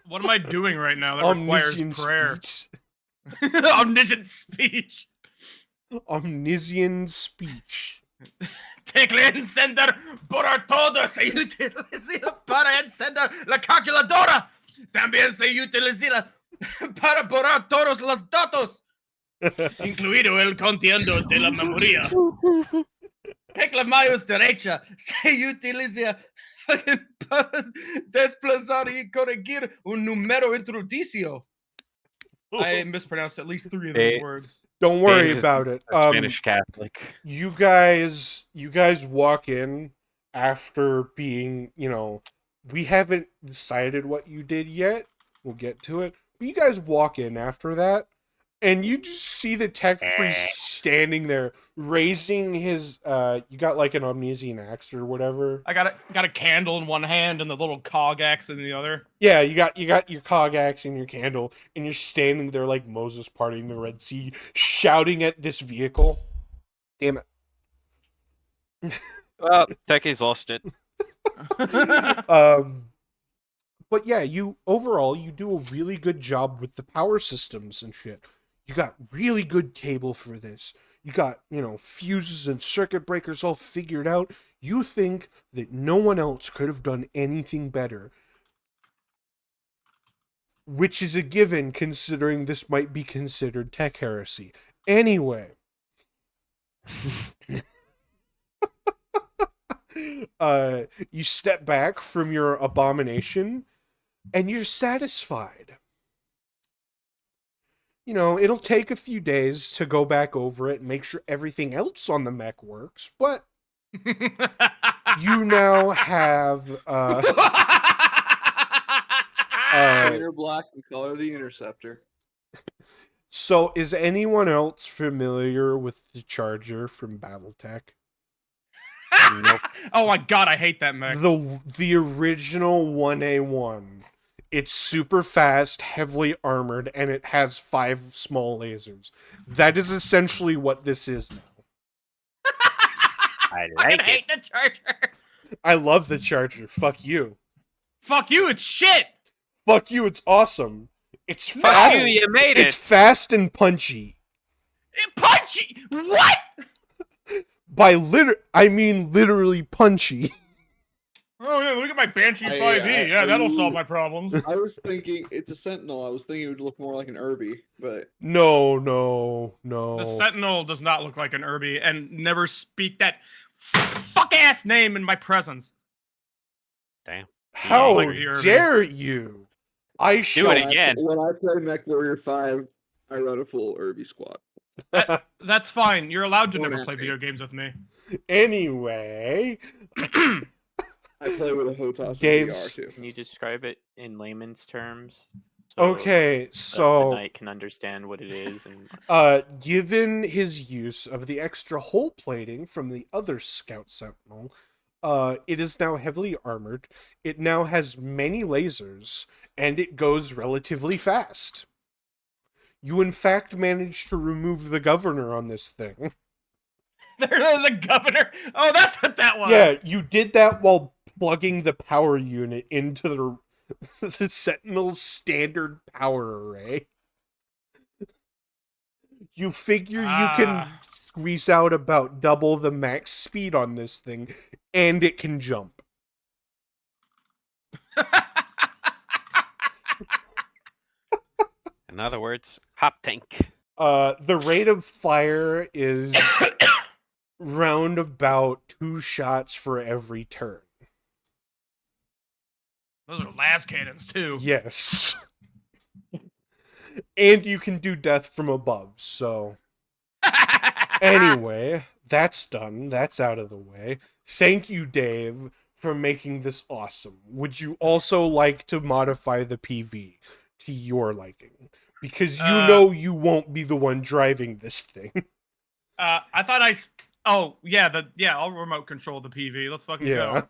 What am I doing right now that requires Omniscient prayer? speech. Omniscient speech. Omniscient speech. Tecle encender por todos se utiliza para encender la calculadora. También se utiliza para borrar todos los datos, incluido el contenido de la memoria. Tecla mouse derecha se utiliza para desplazar y corregir un número introducio. I mispronounced at least 3 of those words. Don't worry Dave is about it. Spanish Catholic. You guys walk in after being, we haven't decided what you did yet. We'll get to it. But you guys walk in after that, and you just see the tech priest standing there, raising his, you got like an Omnisian axe or whatever. I got a candle in one hand and the little cog axe in the other. Yeah, you got your cog axe and your candle, and you're standing there like Moses parting the Red Sea, shouting at this vehicle. Damn it. Well, Techie's lost it. But yeah, overall you do a really good job with the power systems and shit. You got really good cable for this. You got, fuses and circuit breakers all figured out. You think that no one else could have done anything better. Which is a given considering this might be considered tech heresy. Anyway. You step back from your abomination and you're satisfied. It'll take a few days to go back over it and make sure everything else on the mech works, but you now have Painter black and color the interceptor. So is anyone else familiar with the Charger from BattleTech? Nope. Oh my god, I hate that mech. The original 1A1. It's super fast, heavily armored, and it has 5 small lasers. That is essentially what this is now. I I like it. hate the Charger. I love the Charger. Fuck you. Fuck you, it's shit. Fuck you, it's awesome. It's Fuck fast. you, you made it. It's fast and punchy. Punchy. What? I mean literally punchy. Oh yeah, look at my Banshee I- 5e. Yeah, I- that'll solve my problems. I was thinking it's a Sentinel. I was thinking it would look more like an Irby, but No. The Sentinel does not look like an Irby, and never speak that fuck-ass name in my presence. Damn. How like the Irby. dare you? I shall. it again. When I play Mech Warrior 5, I run a full Irby squad. That's fine. You're allowed to Don't never at play me. video games with me. Anyway, I play with a HOTAS in Dave's- VR too. Can you describe it in layman's terms? okay, that the so knight can understand what it is and given his use of the extra hull plating from the other Scout Sentinel, it is now heavily armored. It now has many lasers, and it goes relatively fast. You, in fact, managed to remove the governor on this thing. There is a governor. Oh, that's what that was. Yeah, you did that while plugging the power unit into the Sentinel's standard power array. You figure you can squeeze out about double the max speed on this thing, and it can jump. In other words, hop tank. The rate of fire is round about 2 shots for every turn. Those are las cannons too. Yes. And you can do death from above, so... Anyway, that's done. That's out of the way. Thank you, Dave, for making this awesome. Would you also like to modify the PV to your liking? Because you know you won't be the one driving this thing. I thought Oh yeah, I'll remote control the PV. Let's fucking go.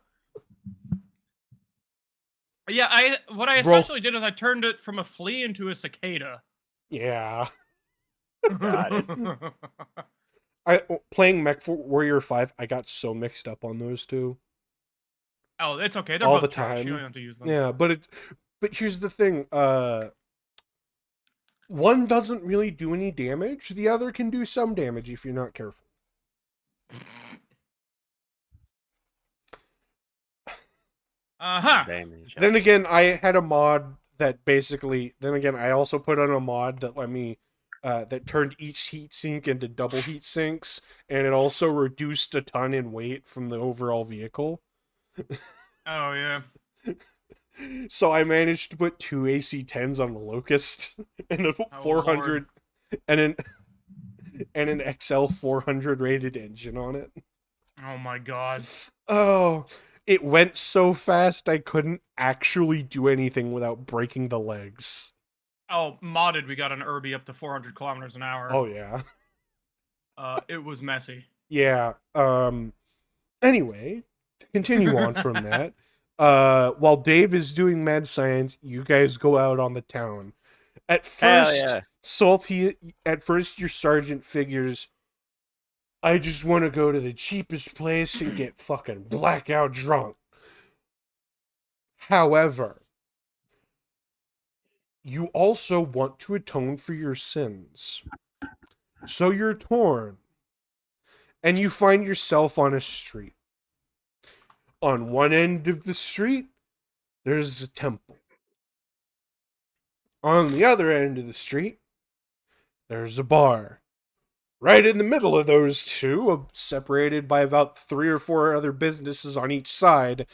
Yeah, what I essentially did is I turned it from a flea into a cicada. Yeah. Got it. Playing Mech Warrior 5, I got so mixed up on those two. Oh, it's okay. They're all both the trash. time. You don't have to use them. Yeah, but here's the thing. One doesn't really do any damage. The other can do some damage if you're not careful. Damage. Then again, I had a mod that basically. Then again, I also put on a mod that let me. That turned each heatsink into double heat sinks, and it also reduced a ton in weight from the overall vehicle. Oh yeah. So I managed to put 2 AC-10s on the Locust and a 400 and an XL 400 rated engine on it. Oh my god. Oh, it went so fast I couldn't actually do anything without breaking the legs. Oh, modded, we got an Irby up to 400 kilometers an hour. Oh yeah. It was messy. Yeah. Anyway, to continue on from that, while Dave is doing mad science, you guys go out on the town. At first, your sergeant figures, I just want to go to the cheapest place and get fucking blackout drunk. However, you also want to atone for your sins. So you're torn. And you find yourself on a street. On one end of the street, there's a temple. On the other end of the street, there's a bar. Right in the middle of those two, separated by about 3 or 4 other businesses on each side,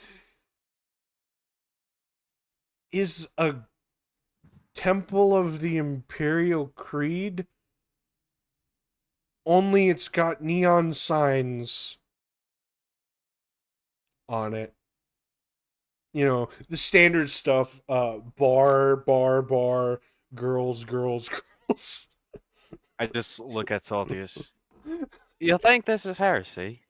is a Temple of the Imperial Creed. Only it's got neon signs on it. You know, the standard stuff, bar, girls, girls. I just look at Saltius. You think this is heresy?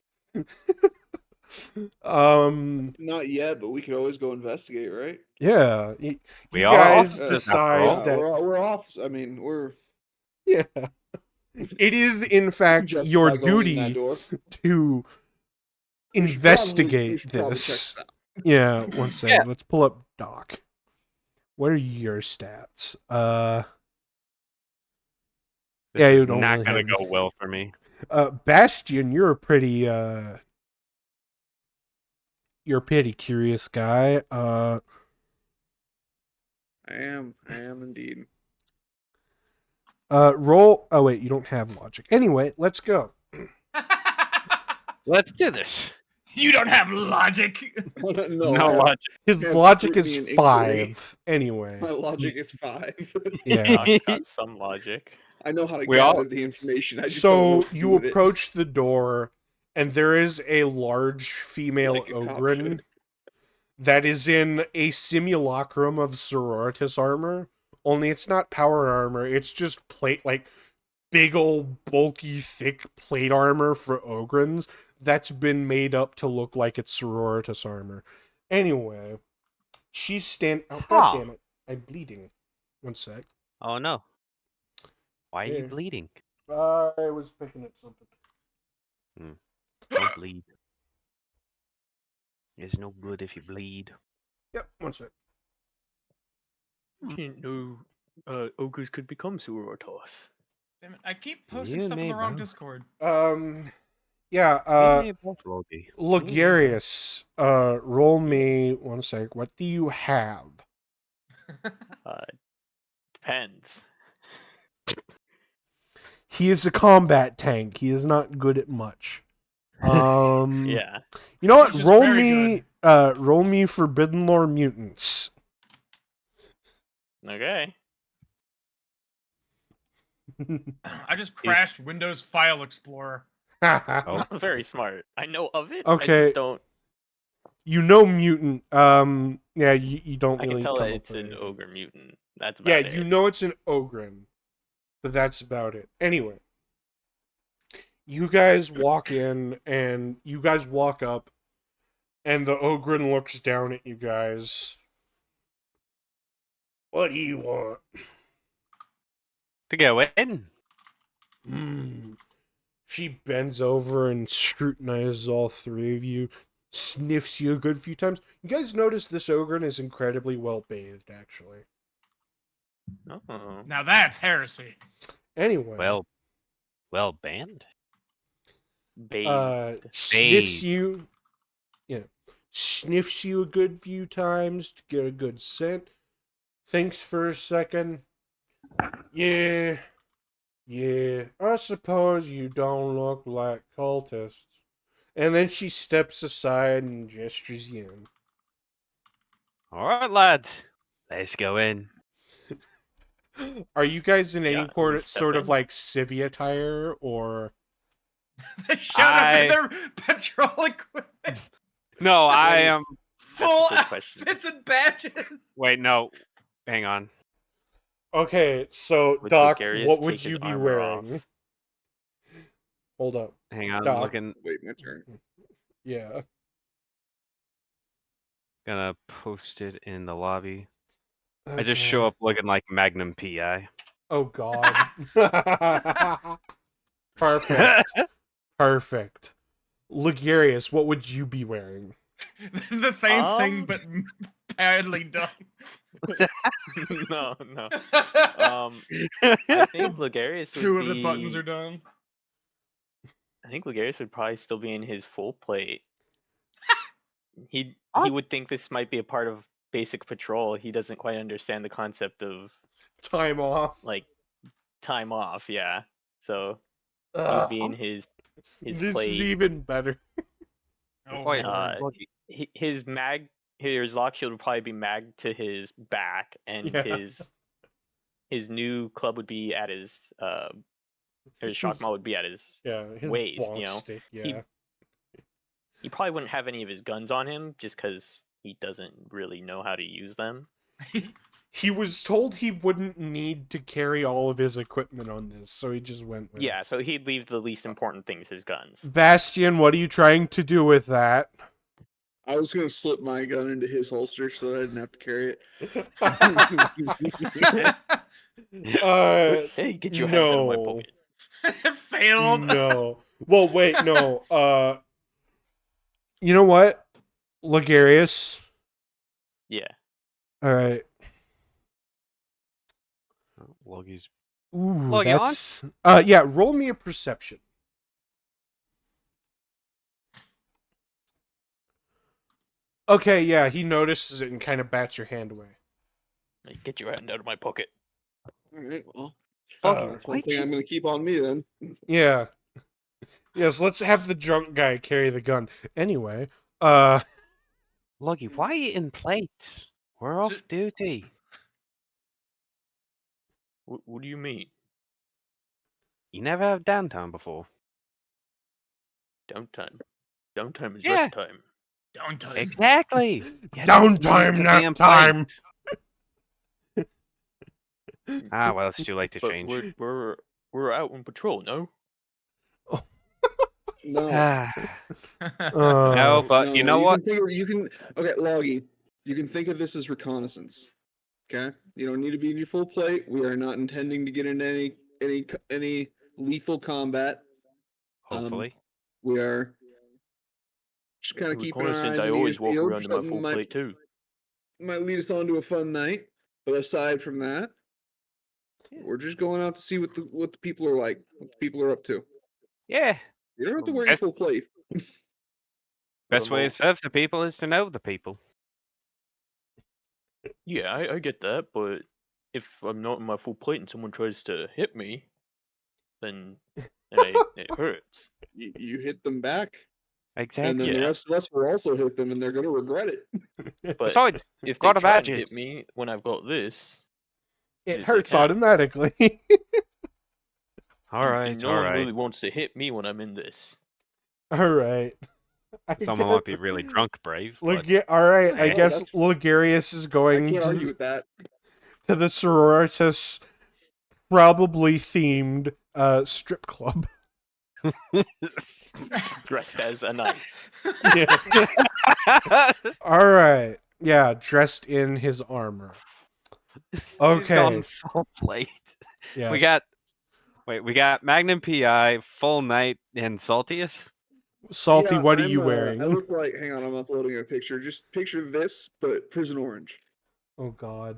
Not yet, but we could always go investigate, right? Yeah. We you are guys officers after all. decide that... We're off. I mean, we're... Yeah. It is, in fact, Just your by going in that duty door. to We investigate should probably this. check Yeah, one second. Yeah. Let's pull up Doc. What are your stats? This Yeah, you is don't not really gonna have- go well for me. Bastion, you're a pretty curious guy. I am indeed. Roll. Oh wait, you don't have logic. Anyway, let's go. Let's do this. You don't have logic. No, No I logic. His have logic scrutiny is and inquiry. 5 anyway. My logic is 5. Yeah. Got some logic. I know how to We all- gather the information. I just don't know So what to do you with approach the door, and there is a large female Like a cop ogren should. that is in a simulacrum of sororitas armor. Only it's not power armor. It's just plate, like big old bulky thick plate armor for ogrens that's been made up to look like it's sororitas armor. Anyway, she's oh Huh. god damn it. I'm bleeding. One sec. Oh no. Why are you Here. bleeding? I was picking at something. Don't bleed. It's no good if you bleed. Yep, one sec. Didn't know ogres could become sororitas. Damn it, I keep posting You stuff in may the wrong both. Discord. Yeah, Me both, Loki. Lugarius, roll me one sec. What do you have? Depends. He is a combat tank. He is not good at much. Yeah. You know what? He's just very Roll me Forbidden Lore Mutants. Okay. I just crashed Windows File Explorer. Oh. Very smart. I know of it. I Okay. just don't. You know mutant. Yeah, you don't I really can tell come that up it's with an anything. ogre mutant. That's about Yeah, it. you know it's an ogren, but that's about it. Anyway, you guys walk in, and you guys walk up, and the ogren looks down at you guys. What do you want? To go in. She bends over and scrutinizes all three of you, sniffs you a good few times. You guys notice this ogren is incredibly well bathed, actually. Oh. Now that's heresy. Anyway, Well banned. Bathed. sniffs you, sniffs you a good few times to get a good scent. Thinks for a second. Yeah, I suppose you don't look like cultists. And then she steps aside and gestures you in. All right, lads. Let's go in. Are you guys in any Yeah, we step sort of in. like civi attire or? They showed up in their patrol equipment. No, I is- am. Full good question. outfits and badges. Wait, no. Hang on. Okay, so Would Doc, Gregarious what would take his you be armor off? wearing? Hold up. Hang on. Doc. Looking. Wait, my turn. Yeah. Gonna post it in the lobby. Okay. I just show up looking like Magnum PI. Oh God. Perfect. Perfect. Lugarius, what would you be wearing? The same thing, Um, but badly done. No. I think Lugarius would Two of the buttons be- are done. I think Lugarius would probably still be in his full plate. He Huh? would think this might be a part of basic patrol. He doesn't quite understand the concept of Time off. like time off. Yeah, so he would Ugh, be in his this plate. is even better. Oh, Wait, Lord. Loki. His lock shield would probably be magged to his back, and Yeah. his new club would be at his or his shock His- maul would be at his Yeah, his waist. bonk You know, stick, yeah. he probably wouldn't have any of his guns on him just because he doesn't really know how to use them. He was told he wouldn't need to carry all of his equipment on this, so he just went with it. Yeah, so he'd leave the least important things, his guns. Bastion, what are you trying to do with that? I was gonna slip my gun into his holster so that I didn't have to carry it. Hey, get your hands out of my no. pocket. Failed. No. Well, wait, no. You know what? Lugarius. Yeah. Alright. Logi's. Ooh, Logi on? that's... yeah, roll me a perception. Okay, yeah, he notices it and kind of bats your hand away. Like, get your hand out of my pocket. All right, well, Uh, that's one thing I'm gonna keep on me then. Yeah. Yes, let's have the drunk guy carry the gun. Anyway, Loggy, why are you in plate? We're off duty. What do you mean? You never have downtime before. Downtime. Downtime is Yeah. rest time. Downtime. Exactly. You don't need downtime, to be nap in time. plate. Well, it's too late to But change. we're out on patrol, no? No. No, but no, you know what? Okay, Loggy. You can think of this as reconnaissance. Okay? You don't need to be in your full plate. We are not intending to get into any lethal combat. Hopefully. We are just kind of keeping our Reconnaissance, eyes I in the always walk field. around in my Something full plate too. might lead us on to a fun night. But aside from that, Yeah. we're just going out to see what the people are like, what the people are up to. Yeah. You don't have to wear your Best- full plate. Best way to serve the people is to know the people. Yeah, I get that, but if I'm not in my full plate and someone tries to hit me, then it hurts. You hit them back, Exactly. and then the Yeah. rest of us will also hit them, and they're going to regret it. But Besides, if they got a try and badge. hit me when I've got this, It they hurts can't. automatically. All and right, no all one right. really wants to hit me when I'm in this. All right. Someone might be really drunk, brave. But All right. I Oh, guess that's- Ligarius is I going can't argue to with that. the sororitas, probably themed strip club. Dressed as a knight. All right. Yeah, dressed in his armor. He's Okay. gone full plate. Yes. We got Magnum PI, Full Night, and Saltius. Salty. Yeah, what are you I wearing? look like. Hang on, I'm uploading a picture. Just picture this, but prison orange. Oh God.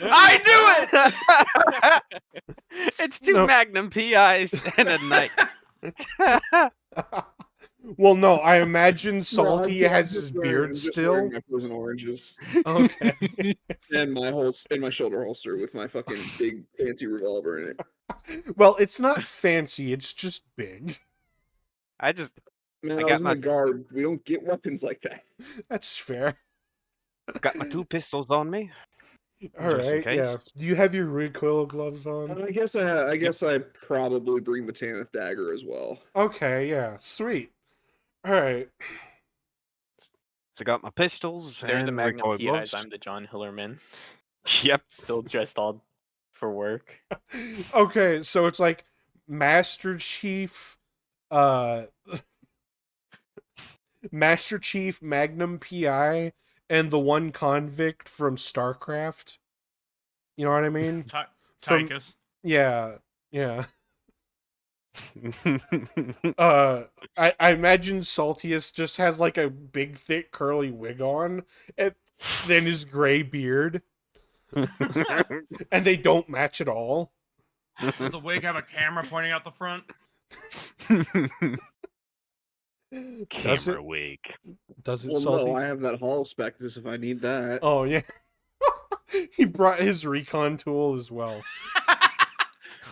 I knew it. It's two No. Magnum PIs and a knight. Well, no. I imagine No, Salty I'm has just his wearing- beard I'm just still. wearing my prison oranges Okay. and my shoulder holster with my fucking big fancy revolver in it. Well, it's not fancy. It's just big. Man, I I got was in my- the guard. We don't get weapons like that. That's fair. Got my two pistols on me. All Just in right. Yeah. case. Do you have your recoil gloves on? I guess I probably bring the Tanith dagger as well. Okay. Yeah. Sweet. All right. So I got my pistols They're the and Magnum recoil PIs. gloves. I'm the John Hillerman. Yep. Still dressed all for work. Okay. So it's like Master Chief, Master Chief, Magnum PI, and the one convict from StarCraft. You know what I mean? From- Tychus. Yeah. Yeah. I imagine Saltius just has like a big, thick, curly wig on, and then his gray beard, and they don't match at all. Does the wig have a camera pointing out the front? Does Camera it? wig. Does it, Well, Salty? no, I have that Hall Spectus if I need that. Oh yeah. He brought his recon tool as well.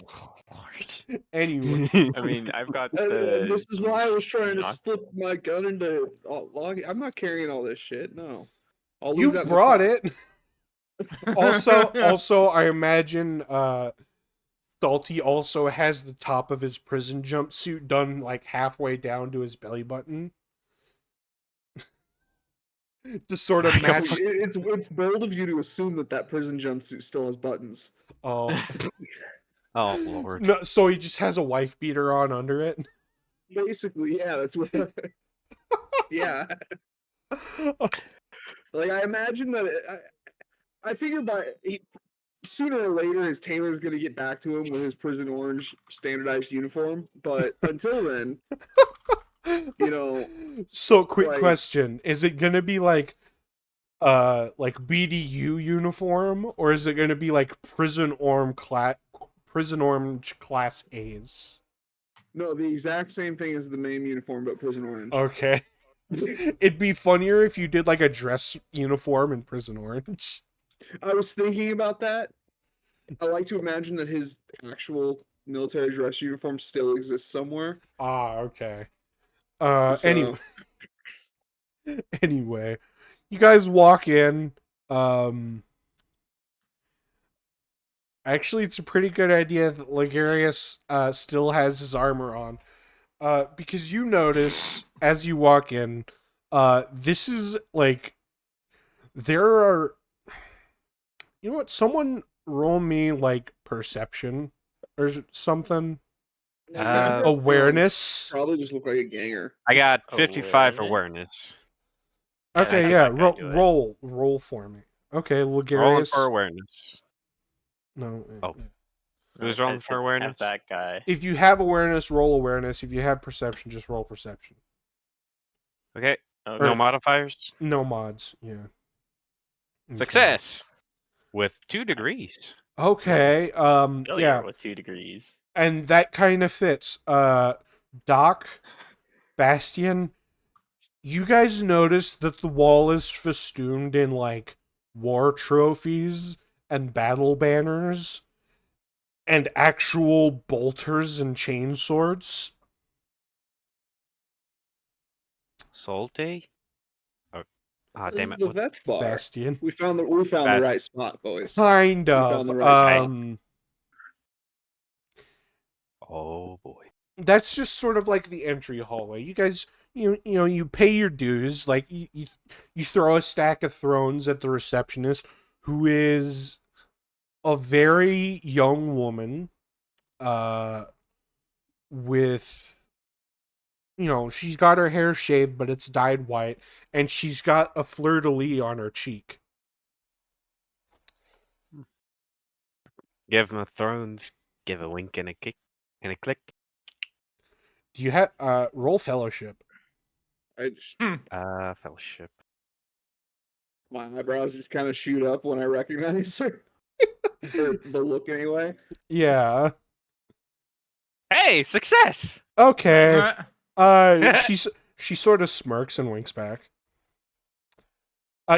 Oh, Lord. Anyway, I mean, I've got the. This is why I was trying to Not- slip my gun into. I'm not carrying all this shit. No, I'll leave you that in the brought car. it. Also, I imagine Salty also has the top of his prison jumpsuit done like halfway down to his belly button. To sort of match. It's bold of you to assume that prison jumpsuit still has buttons. Oh. Oh, Lord. No, so he just has a wife beater on under it. Basically, yeah, that's what. Yeah, like I imagine that. I figure sooner or later his tailor's gonna get back to him with his prison orange standardized uniform. But until then, you know. So, quick like- question: is it gonna be like BDU uniform, or is it gonna be like prison orange class A's? No, the exact same thing as the main uniform, but prison orange. Okay. It'd be funnier if you did like a dress uniform in prison orange. I was thinking about that, I like to imagine that his actual military dress uniform still exists somewhere. Ah, okay. So, Anyway, anyway, you guys walk in. Actually, it's a pretty good idea that Ligarius still has his armor on. Because you notice as you walk in, this is like there are. You know what? Someone roll me like perception or something. Awareness. probably just look like a ganger. I got 55 Awareness? awareness. Okay, I yeah. think I can do it. Roll for me. Okay, Rolling Ligarius. for awareness. No. Oh. Yeah. Who's I rolling for have awareness? that guy. If you have awareness, roll awareness. If you have perception, just roll perception. Okay. Okay. No modifiers. No mods. Yeah. Okay. Success with 2 degrees. Okay. Failure Yeah. with 2 degrees. And that kind of fits. Doc, Bastion, you guys notice that the wall is festooned in like war trophies and battle banners and actual bolters and chainswords. Salty? Oh, This damn is it. the What? vet's bar. Bastion. We found the Bad. right spot, boys. Kind We of. found the right spot. Oh, boy. That's just sort of like the entry hallway. You guys, you pay your dues. Like you throw a stack of thrones at the receptionist, who is a very young woman, with, she's got her hair shaved, but it's dyed white, and she's got a fleur-de-lis on her cheek. Give 'em a thrones. Give a wink and a kick and a click. Do you have roll fellowship? I just, Fellowship. my eyebrows just kind of shoot up when I recognize her. Or the look, anyway. Yeah. Hey, success! Okay. Alright. She sort of smirks and winks back.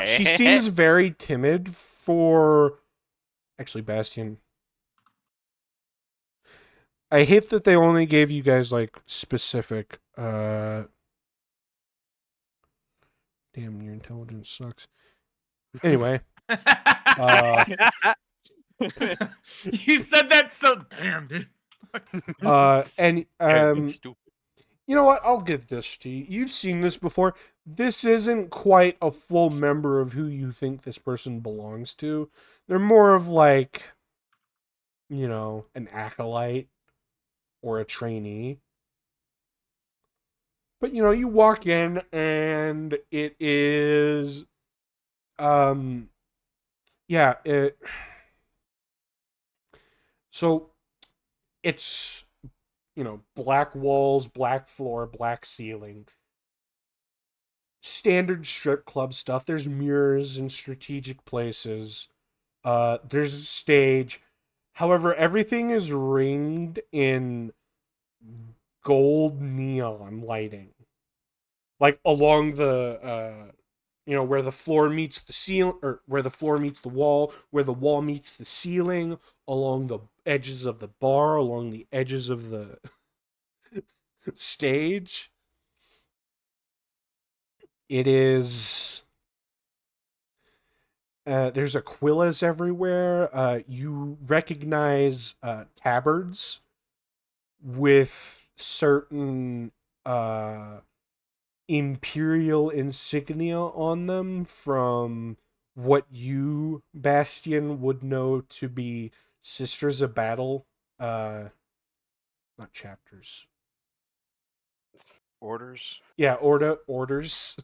She seems very timid for... Actually, Bastion. I hate that they only gave you guys, like, specific... Damn, your intelligence sucks. Anyway. You said that so damn, dude. Stupid. You know what? I'll give this to you. You've seen this before. This isn't quite a full member of who you think this person belongs to. They're more of like, an acolyte or a trainee. But, you walk in and it is, so it's, black walls, black floor, black ceiling. Standard strip club stuff. There's mirrors in strategic places. There's a stage. However, everything is ringed in gold neon lighting. Like along the where the floor meets the ceiling, or where the floor meets the wall, where the wall meets the ceiling, along the edges of the bar, along the edges of the stage. It is... there's Aquilas everywhere. You recognize tabards with certain imperial insignia on them from what you, Bastion, would know to be Sisters of Battle. Not chapters. Orders. Yeah, orders.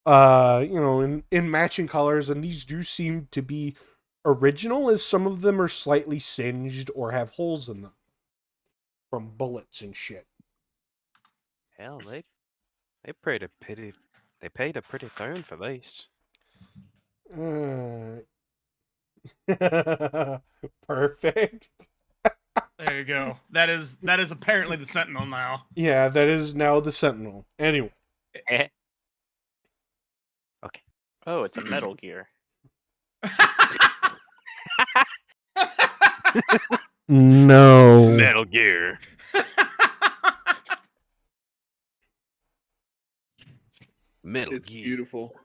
In matching colors, and these do seem to be original, as some of them are slightly singed or have holes in them from bullets and shit. Hell, they paid a pretty throne for these. Perfect. There you go. That is apparently the Sentinel now. Yeah, that is now the Sentinel. Anyway. Okay. Oh, it's a Metal Gear. No. Metal Gear. Metal It's Gear. beautiful.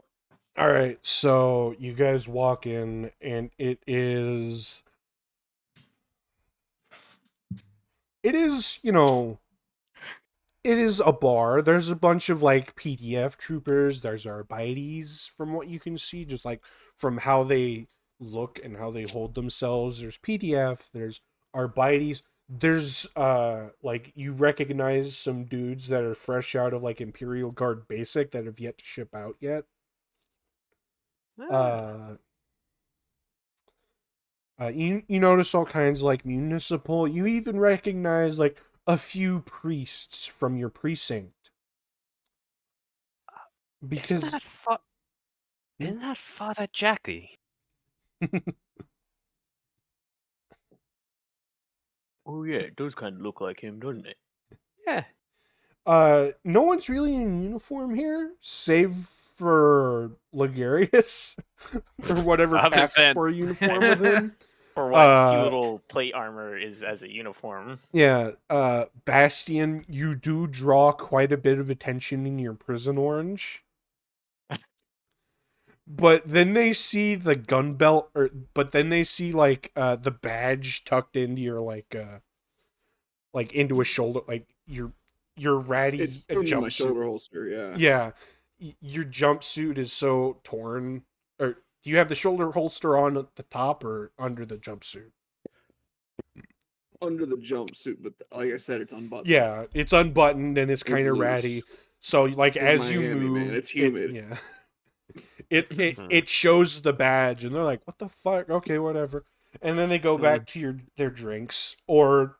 All right, so you guys walk in, and it is, you know, it is a bar. There's a bunch of like PDF troopers. There's Arbites from what you can see, just like from how they look and how they hold themselves. There's PDF. There's Arbites. There's like you recognize some dudes that are fresh out of like Imperial Guard Basic that have yet to ship out yet. Ah. You notice all kinds of, like, municipal. You even recognize like a few priests from your precinct because Isn't that Father Jackie? Oh yeah, it does kind of look like him, doesn't it? Yeah. no one's really in uniform here, save for Ligarius or whatever Other packs than- for a uniform with him. For what Uh, feudal plate armor is as a uniform. Yeah, Bastion, you do draw quite a bit of attention in your prison orange. But then they see the gun belt, but then they see like the badge tucked into your like into a shoulder, like your ratty It's pinned in my jumpsuit. shoulder holster. Yeah. Yeah, your jumpsuit is so torn. Or do you have the shoulder holster on at the top or under the jumpsuit? Under the jumpsuit, but like I said, it's unbuttoned. Yeah, it's unbuttoned and it's kind of loose. ratty. So like It's as you Miami, move, man. It's humid. yeah, it shows the badge and they're like, "What the fuck?" Okay, whatever. And then they go back to their drinks or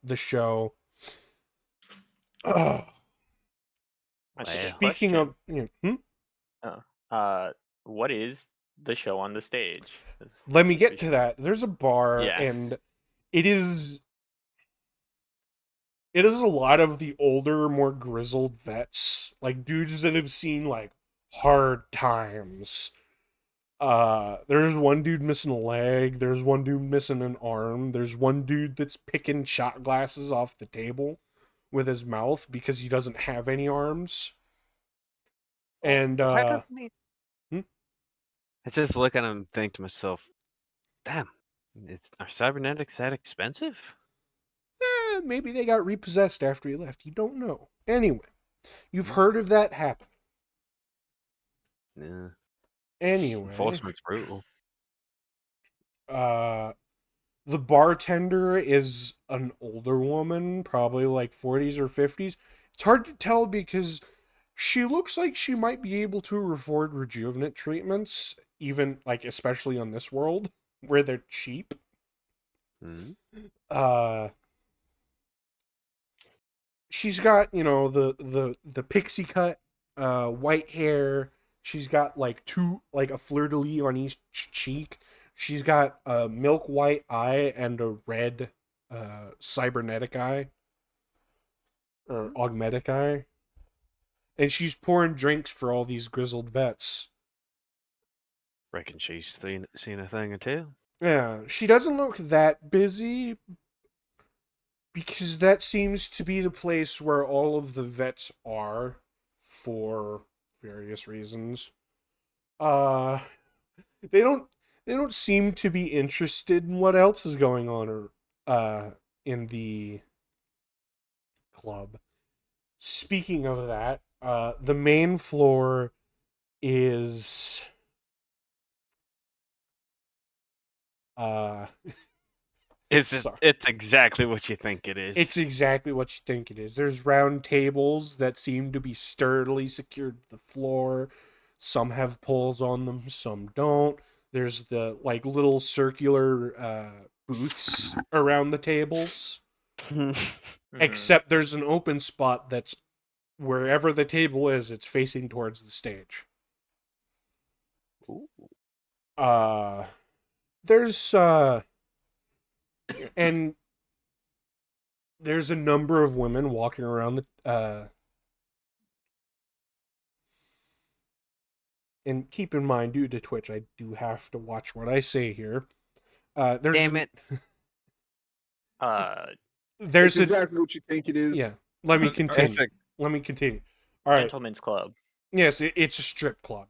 the show. Speaking of, What is the show on the stage? let me get to that. There's a bar, Yeah. and it is a lot of the older, more grizzled vets, like dudes that have seen like hard times. There's one dude missing a leg. There's one dude missing an arm. There's one dude that's picking shot glasses off the table with his mouth because he doesn't have any arms. And I Hmm? just look at him and think to myself, damn, are cybernetics that expensive? maybe they got repossessed after he left. You don't know. Anyway, you've heard of that happen. Yeah. Anyway, Enforcement's brutal. the bartender is an older woman, probably like 40s or 50s. It's hard to tell because she looks like she might be able to afford rejuvenate treatments, even like especially on this world where they're cheap. Mm-hmm. She's got, the pixie cut, white hair. She's got like a fleur-de-lis on each cheek. She's got a milk white eye and a red cybernetic eye or augmetic eye. And she's pouring drinks for all these grizzled vets. Reckon she's seen a thing or two. Yeah, she doesn't look that busy because that seems to be the place where all of the vets are for various reasons. They don't seem to be interested in what else is going on or in the club. Speaking of that, the main floor is It's exactly what you think it is. It's exactly what you think it is. There's round tables that seem to be sturdily secured to the floor. Some have poles on them, some don't. There's the like little circular booths around the tables. Except there's an open spot that's wherever the table is, it's facing towards the stage. Ooh. There's and there's a number of women walking around the and keep in mind, due to Twitch, I do have to watch what I say here. Damn it. There's That's a exactly what you think it is. yeah. Let me continue. It's a, Let me continue. All right. Gentleman's club. Yes, it's a strip club.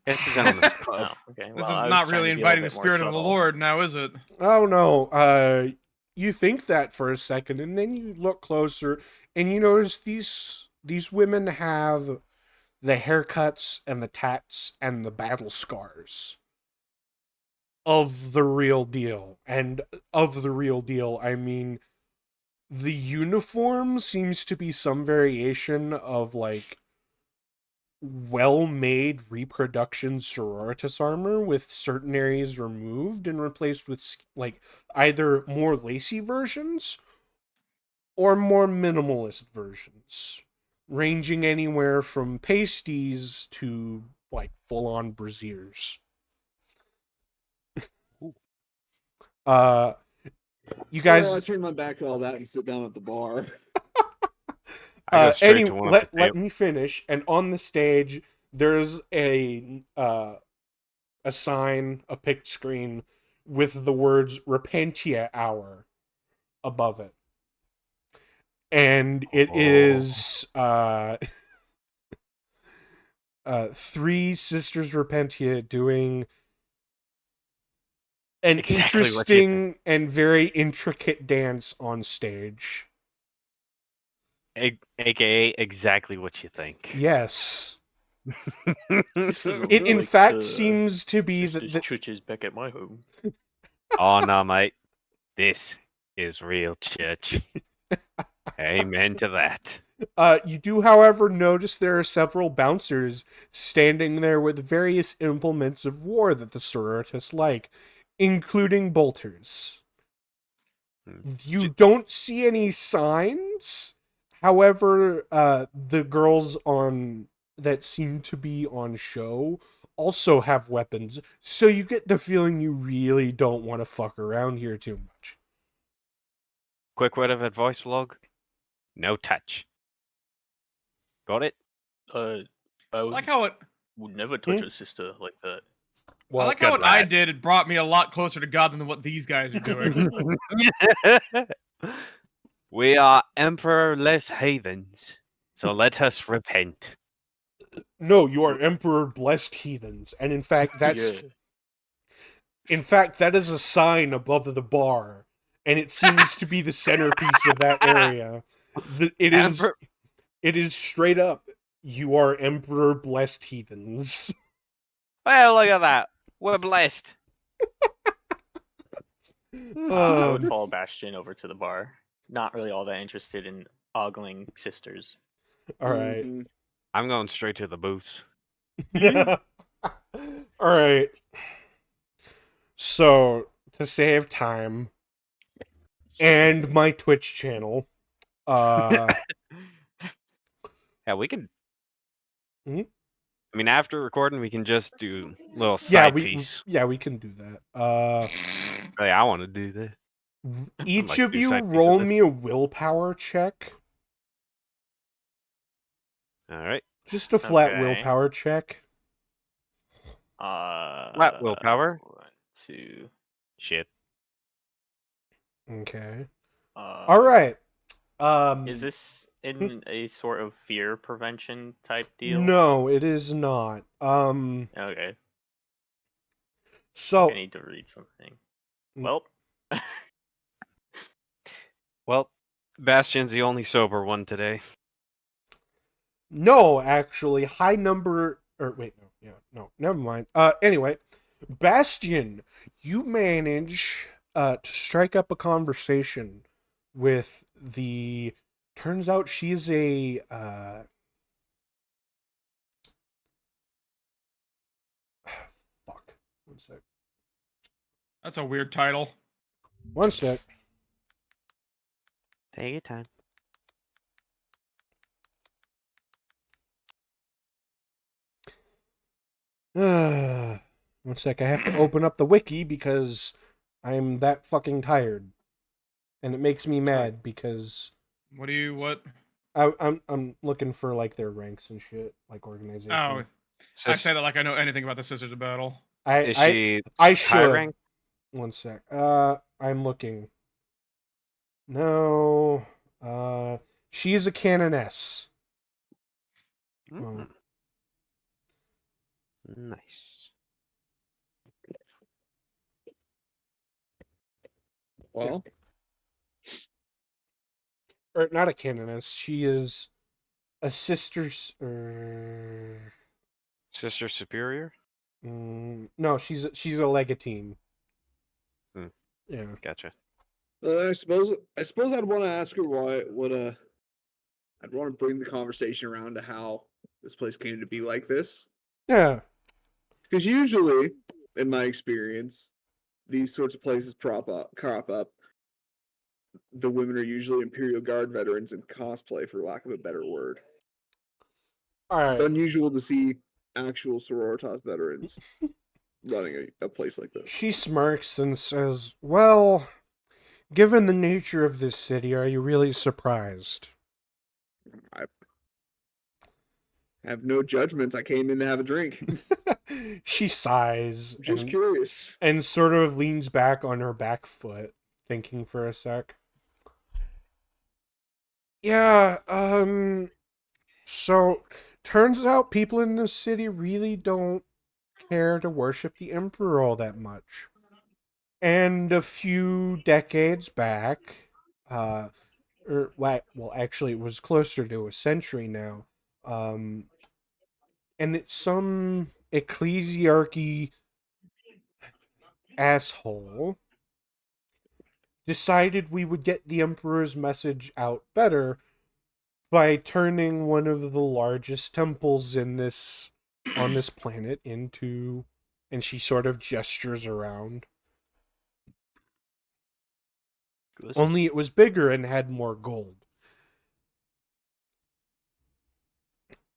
it's a gentleman's club. Oh, okay. This Well, is I was not trying really to be a little inviting the bit more spirit of the subtle. Lord, now is it? Oh no. You think that for a second, and then you look closer, and you notice these women have the haircuts and the tats and the battle scars of the real deal. And of the real deal, I mean, the uniform seems to be some variation of like well-made reproduction sororitas armor with certain areas removed and replaced with like either more lacy versions or more minimalist versions, ranging anywhere from pasties to like full-on brasiers. uh you Well, I guys turn my back to all that and sit down at the bar. I go straight to one of the let tables. me finish. And on the stage there's a sign, a picked screen with the words Repentia Hour above it. And it is three sisters Repentia doing an Exactly what you interesting and very intricate dance on stage. AKA exactly what you think. Yes. This doesn't It look in like fact the seems to be sisters' that churches back at my home. Oh no, mate. This is real church. Amen to that. you do, however, notice there are several bouncers standing there with various implements of war that the sororitas like, including bolters. You don't see any signs. However, the girls on that seem to be on show also have weapons, so you get the feeling you really don't want to fuck around here too much. Quick word of advice, Log. No touch. Got it? I I like how it. would never touch a sister like that. I like how what I did. It brought me a lot closer to God than what these guys are doing. We are emperorless heathens, so let us repent. No, you are emperor blessed heathens, and in fact, that's Yeah. in fact that is a sign above the bar, and it seems to be the centerpiece of that area. Emperor- It is straight up. You are emperor blessed heathens. Well, look at that. We're blessed. I would Um, follow Bastion over to the bar. Not really all that interested in ogling sisters. all right. Mhm. I'm going straight to the booth. All right. So, to save time and my Twitch channel, Yeah, we can. Mhm. I mean, after recording, we can just do a little yeah, side we piece. can do that. Hey, I want to do this. Each like to of do you side piece roll of it. me a willpower check. All right. Just a flat Okay. willpower check. Flat willpower. 1, 2. Shit. Okay. All right. Is this in a sort of fear prevention type deal? No, it is not. Okay. So I need to read something. Mm. Well, Well, Bastion's the only sober one today. no, actually, high number. Or wait, no, yeah, no, never mind. Anyway, Bastion, you manage to strike up a conversation with the. Turns out she's a. Fuck. One sec. That's a weird title. One sec. Take your time. One sec. I have to open up the wiki because I'm that fucking tired, and it makes me mad because What do you what? I'm looking for like their ranks and shit, like organization. Oh, I say that like I know anything about the Sisters of Battle. Is she I high should. rank? One sec. I'm looking. No. She is a canoness. Mm, nice. Well, Or not a canoness. She is a sister. Sister Superior? No, she's a legatine. Hmm. Yeah. Gotcha. I suppose I'd want to ask her why. I'd want to bring the conversation around to how this place came to be like this. Yeah. Because usually, in my experience, these sorts of places crop up. The women are usually Imperial Guard veterans in cosplay, for lack of a better word. All It's right. unusual to see actual sororitas veterans running a place like this. She smirks and says, "Well, given the nature of this city, are you really surprised?" I have no judgments. I came in to have a drink. She sighs Just curious. and sort of leans back on her back foot, thinking for a sec. Yeah, so turns out people in this city really don't care to worship the emperor all that much. And a few decades back, well, actually, it was closer to a century now. Um, and it's some ecclesiarchy asshole decided we would get the emperor's message out better by turning one of the largest temples on this planet into, and she sort of gestures around. Only it was bigger and had more gold.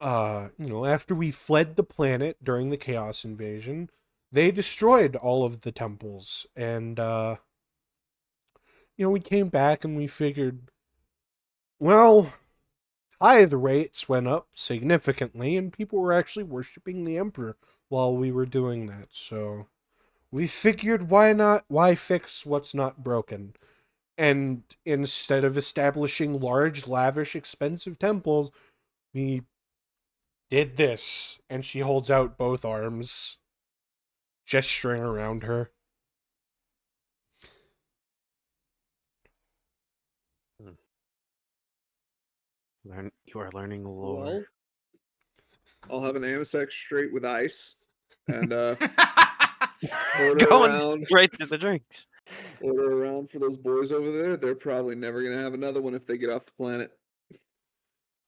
After we fled the planet during the Chaos Invasion, they destroyed all of the temples. And, we came back and we figured, well, tithe rates went up significantly, and people were actually worshiping the Emperor while we were doing that. So we figured, why fix what's not broken? And instead of establishing large, lavish, expensive temples, we did this. And she holds out both arms, gesturing around her. You are learning lore. Well, I'll have an Amesex straight with ice, and order Going around. straight to the drinks. Order around for those boys over there. They're probably never gonna have another one if they get off the planet.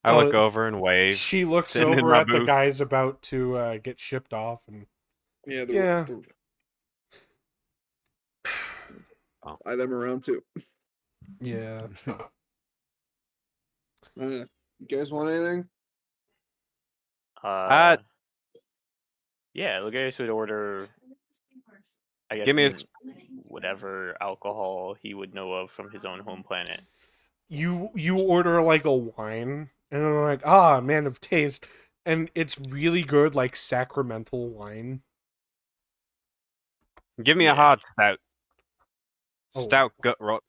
I look over and wave. She looks sitting in over my at the booth. guys about to get shipped off, and Yeah, Yeah. Buy them around too. yeah. You guys want anything? Yeah, Legatus would order, I guess, Give me a whatever alcohol he would know of from his own home planet. You order like a wine, and I'm like, ah, man of taste, and it's really good, like sacramental wine. Give me a Yeah. hard stout. Oh. Stout gut rot.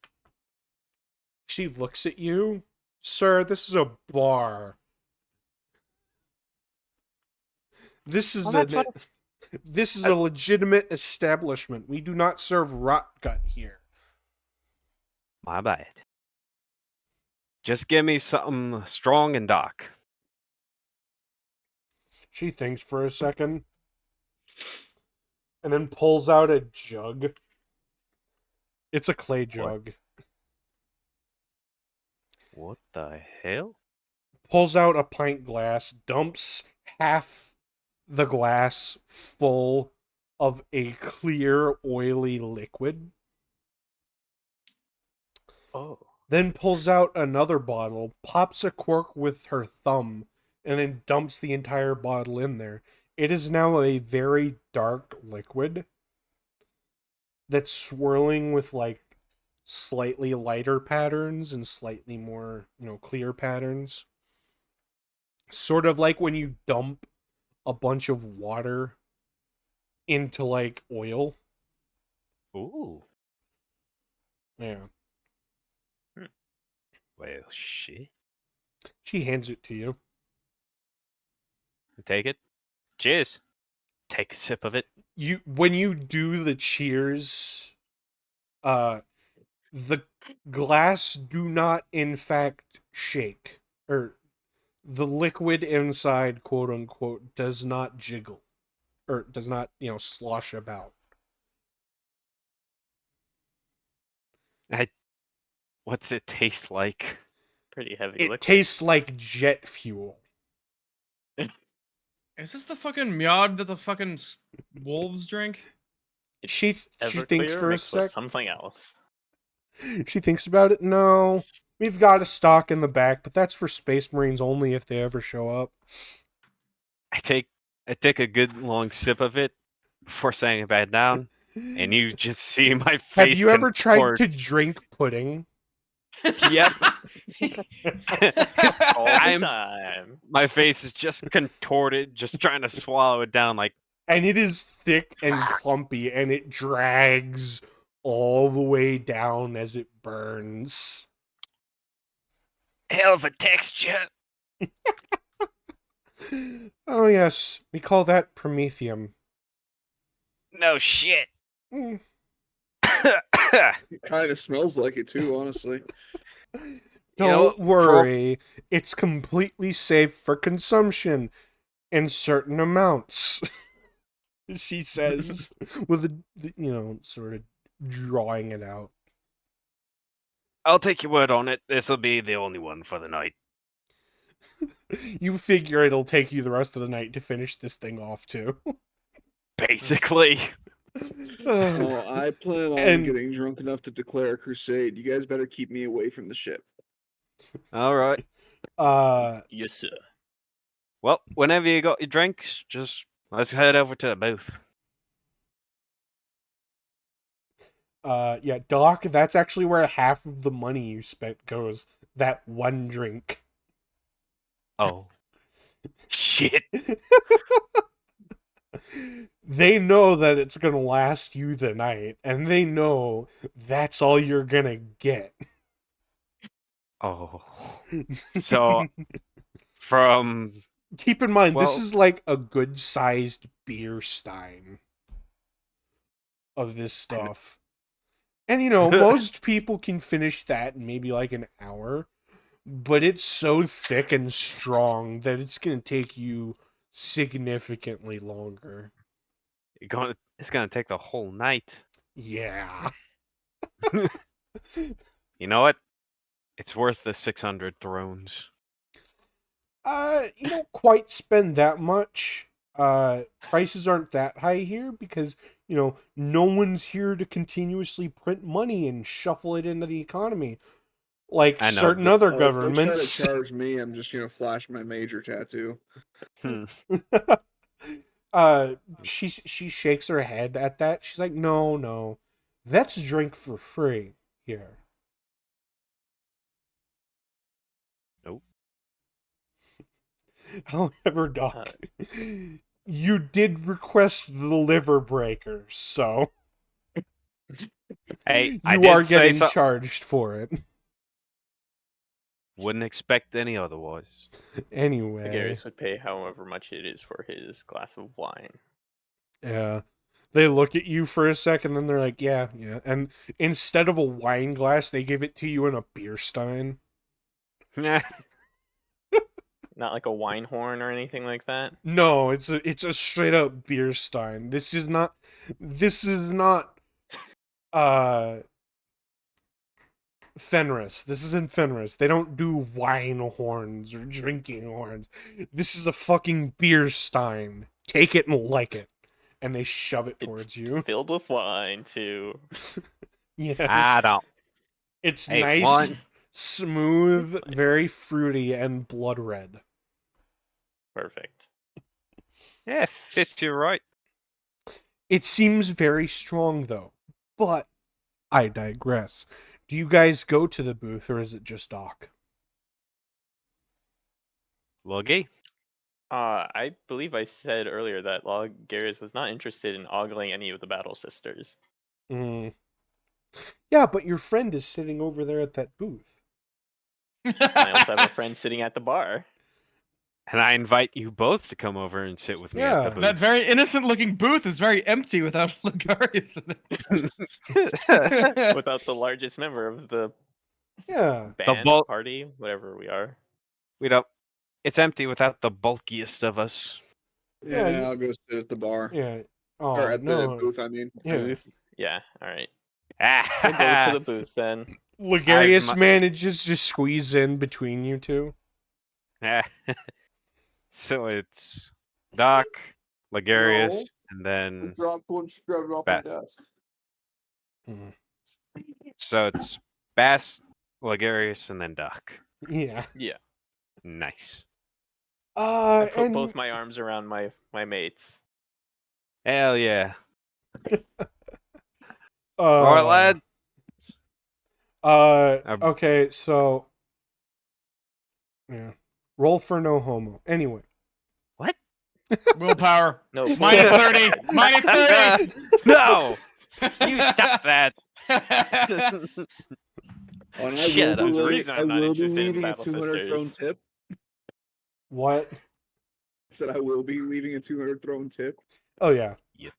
She looks at you, sir. This is a bar. This is this is a legitimate establishment. We do not serve rot gut here. My bad. Just give me something strong and dark. She thinks for a second, and then pulls out a jug. It's a clay jug. What the hell? Pulls out a pint glass, dumps half the glass full of a clear, oily liquid. Oh. Then pulls out another bottle, pops a cork with her thumb, and then dumps the entire bottle in there. It is now a very dark liquid that's swirling with like slightly lighter patterns and slightly more, clear patterns. Sort of like when you dump a bunch of water into like oil. Ooh. Yeah. Well, shit. She hands it to you. Take it. Cheers. Take a sip of it. When you do the cheers, the glass do not in fact shake, or the liquid inside, quote unquote, does not jiggle, or does not, slosh about. What's it taste like? Pretty heavy It liquid. tastes like jet fuel. Is this the fucking mead that the fucking wolves drink? She thinks Everclear for a mixed with sec. something else. She thinks about it. No, we've got a stock in the back, but that's for Space Marines only if they ever show up. I take a good long sip of it before setting it back down, and you just see my face. Have you ever tried contort. to drink pudding? Yep. All the I'm- time. My face is just contorted, just trying to swallow it down. Like, And it is thick and clumpy, and it drags all the way down as it burns. hell of a texture. Oh yes, we call that promethium. No shit. Mm. It kind of smells like it too, honestly. Don't worry, it's completely safe for consumption in certain amounts. She says, with a, sort of drawing it out. I'll take your word on it. This'll be the only one for the night. You figure it'll take you the rest of the night to finish this thing off, too. Basically. Well, I plan on And- getting drunk enough to declare a crusade. You guys better keep me away from the ship. All right. Yes, sir. Well, whenever you got your drinks, just let's head over to the booth. Yeah, Doc, that's actually where half of the money you spent goes. That one drink. Oh. Shit. They know that it's gonna last you the night, and they know that's all you're gonna get. Oh. So, from Keep in mind, this Well- is like a good-sized beer stein of this stuff. And, most people can finish that in maybe like an hour, but it's so thick and strong that it's going to take you significantly longer. it's gonna take the whole night. Yeah. You know what? It's worth the 600 thrones. You don't quite spend that much. Prices aren't that high here because, no one's here to continuously print money and shuffle it into the economy. Like I know, certain but- other If they try governments. to charge me, I'm just gonna flash my major tattoo. Hmm. She shakes her head at that. She's like, no. That's drink for free here. Nope. However, Doc, you did request the liver breakers, so Hey, I you did are say getting so- charged for it. Wouldn't expect any otherwise. Anyway, Garius would pay however much it is for his glass of wine. yeah. They look at you for a second, then they're like, yeah. And instead of a wine glass, they give it to you in a beer stein. Not like a wine horn or anything like that. No, it's a straight up beer stein. This is not Fenris. This isn't Fenris. They don't do wine horns or drinking horns. This is a fucking beer stein. Take it and like it. And they shove it towards you. Filled with wine too. Yes. I don't. It's Hey, nice, one. smooth, very fruity, and blood red. Perfect. Yeah, fits you right. It seems very strong, though. But I digress. Do you guys go to the booth, or is it just Doc? Loggy. I believe I said earlier that Garius was not interested in ogling any of the battle sisters. Mm. Yeah, but your friend is sitting over there at that booth. And I also have a friend sitting at the bar. And I invite you both to come over and sit with me at the Yeah. booth. That very innocent looking booth is very empty without Ligarius in it. Without the largest member of the Yeah. band, bulk- party, whatever we are. We don't. It's empty without the bulkiest of us. Yeah, Yeah, you- I'll go sit at the bar. Yeah. Oh Or at the no. booth, I mean. Yeah. Booth. Yeah, alright. We'll go to the booth then. Ligarius I've- manages to squeeze in between you two. So it's Doc, Ligarius, No. and then Dropped one, grabbed it off my desk. so it's Bass, Ligarius, and then Doc. Yeah. Yeah. Nice. I put And both my arms around my mates. Hell yeah. All Alright, lad. Okay, so yeah. Roll for no homo. Anyway. Willpower. No. Minus 30. Minus 30. No! You stop that. And I Shut will up. be There's a leaving- reason I I'm not will be interested in leaving a Battle 200 throne Sisters. tip. What? I said I will be leaving a 200 throne tip. Oh yeah. Yeah.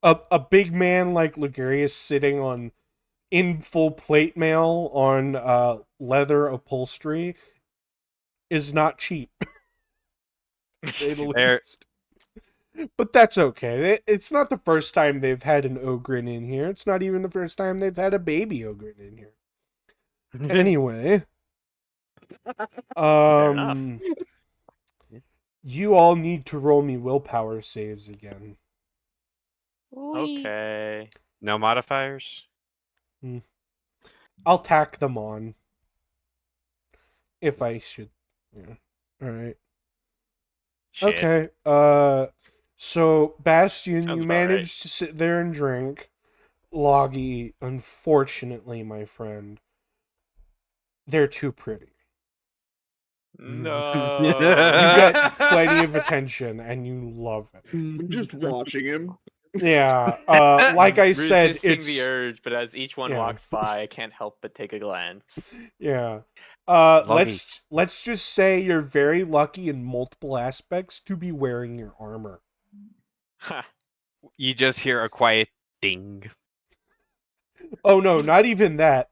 A big man like Ligarius sitting on in full plate mail on leather upholstery is not cheap. To say the There- least. But that's okay. It's not the first time they've had an Ogren in here. It's not even the first time they've had a baby Ogren in here. Anyway, enough. you all need to roll me willpower saves again. Okay. No modifiers? I'll tack them on. If I should. Yeah. Alright. Shit. Okay. So Bastion, Sounds you about managed to sit there and drink. Loggy, unfortunately, my friend, they're too pretty. No. You get plenty of attention, and you love it. I'm just watching him. Yeah. Like I said, Resisting it's the urge, but as each one Yeah. walks by, I can't help but take a glance. yeah. Loggy. Let's just say you're very lucky in multiple aspects to be wearing your armor. Ha. You just hear a quiet ding. Oh no, not even that.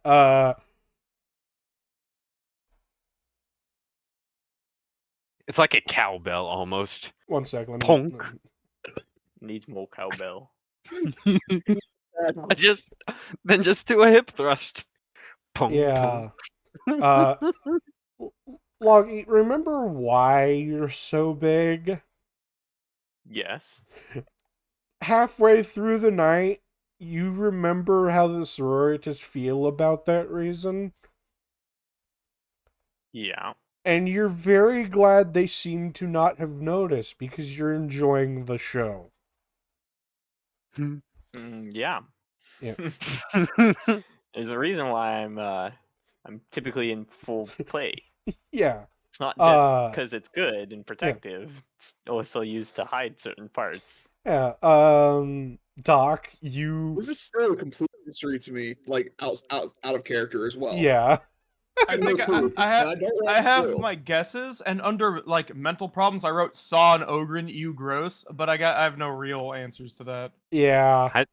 It's like a cowbell almost. One sec. Let me. Punk. Needs more cowbell. Then just do a hip thrust. Pong, Yeah. pong. Loggy, remember why you're so big? Yes. Halfway through the night, you remember how the sororitas feel about that reason? Yeah. And you're very glad they seem to not have noticed because you're enjoying the show. Yeah. Yeah. There's a reason why I'm typically in full play. Yeah. It's not just Uh, because it's good and protective. It's also used to hide certain parts. Yeah. Doc, you. This is still a complete mystery to me, like out of character as well. Yeah. I no think clue, I have. and don't want I have spoil. my guesses, and under like mental problems, I wrote "saw an ogre you gross," but I have no real answers to that. Yeah. I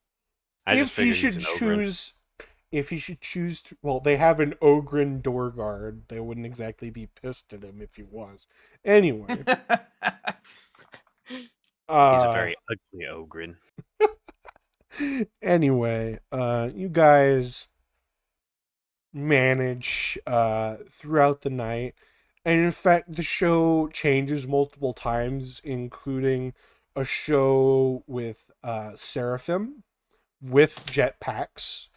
just If you figured he's should an ogre. choose to, well, they have an Ogren door guard. They wouldn't exactly be pissed at him if he was. Anyway, He's a very ugly ogre. Anyway, you guys manage throughout the night, and in fact, the show changes multiple times, including a show with Seraphim with jetpacks.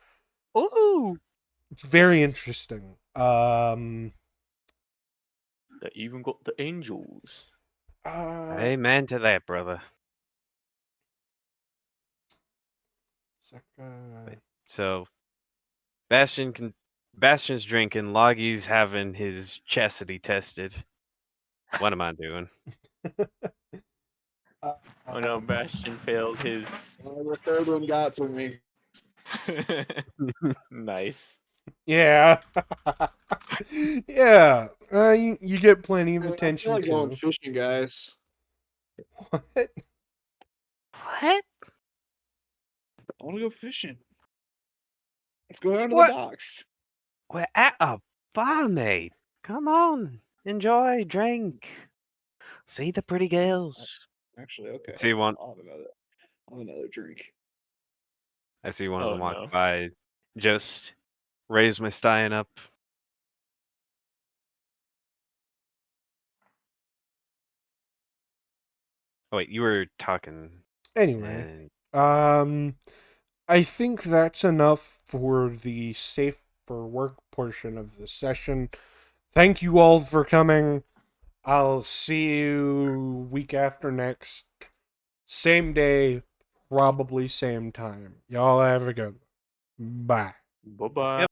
Ooh. It's very interesting. They even got the angels. Amen to that, brother. So, Bastion's drinking, Loggy's having his chastity tested. What am I doing? Oh no, Bastion failed his. The third one got to me. Nice. Yeah. Yeah. You get plenty of I feel attention like going too. fishing, guys. What? What? I want to go fishing. Let's go down to What? the docks. We're at a bar, mate. Come on. Enjoy, drink. See the pretty girls. Actually, okay. See one. I'll have another drink. I see one of Oh, them walk no. by. Just raise my stein up. Oh, wait, you were talking. Anyway, And I think that's enough for the safe for work portion of the session. Thank you all for coming. I'll see you week after next. Same day, probably same time. Y'all have a good one. Bye. Bye bye.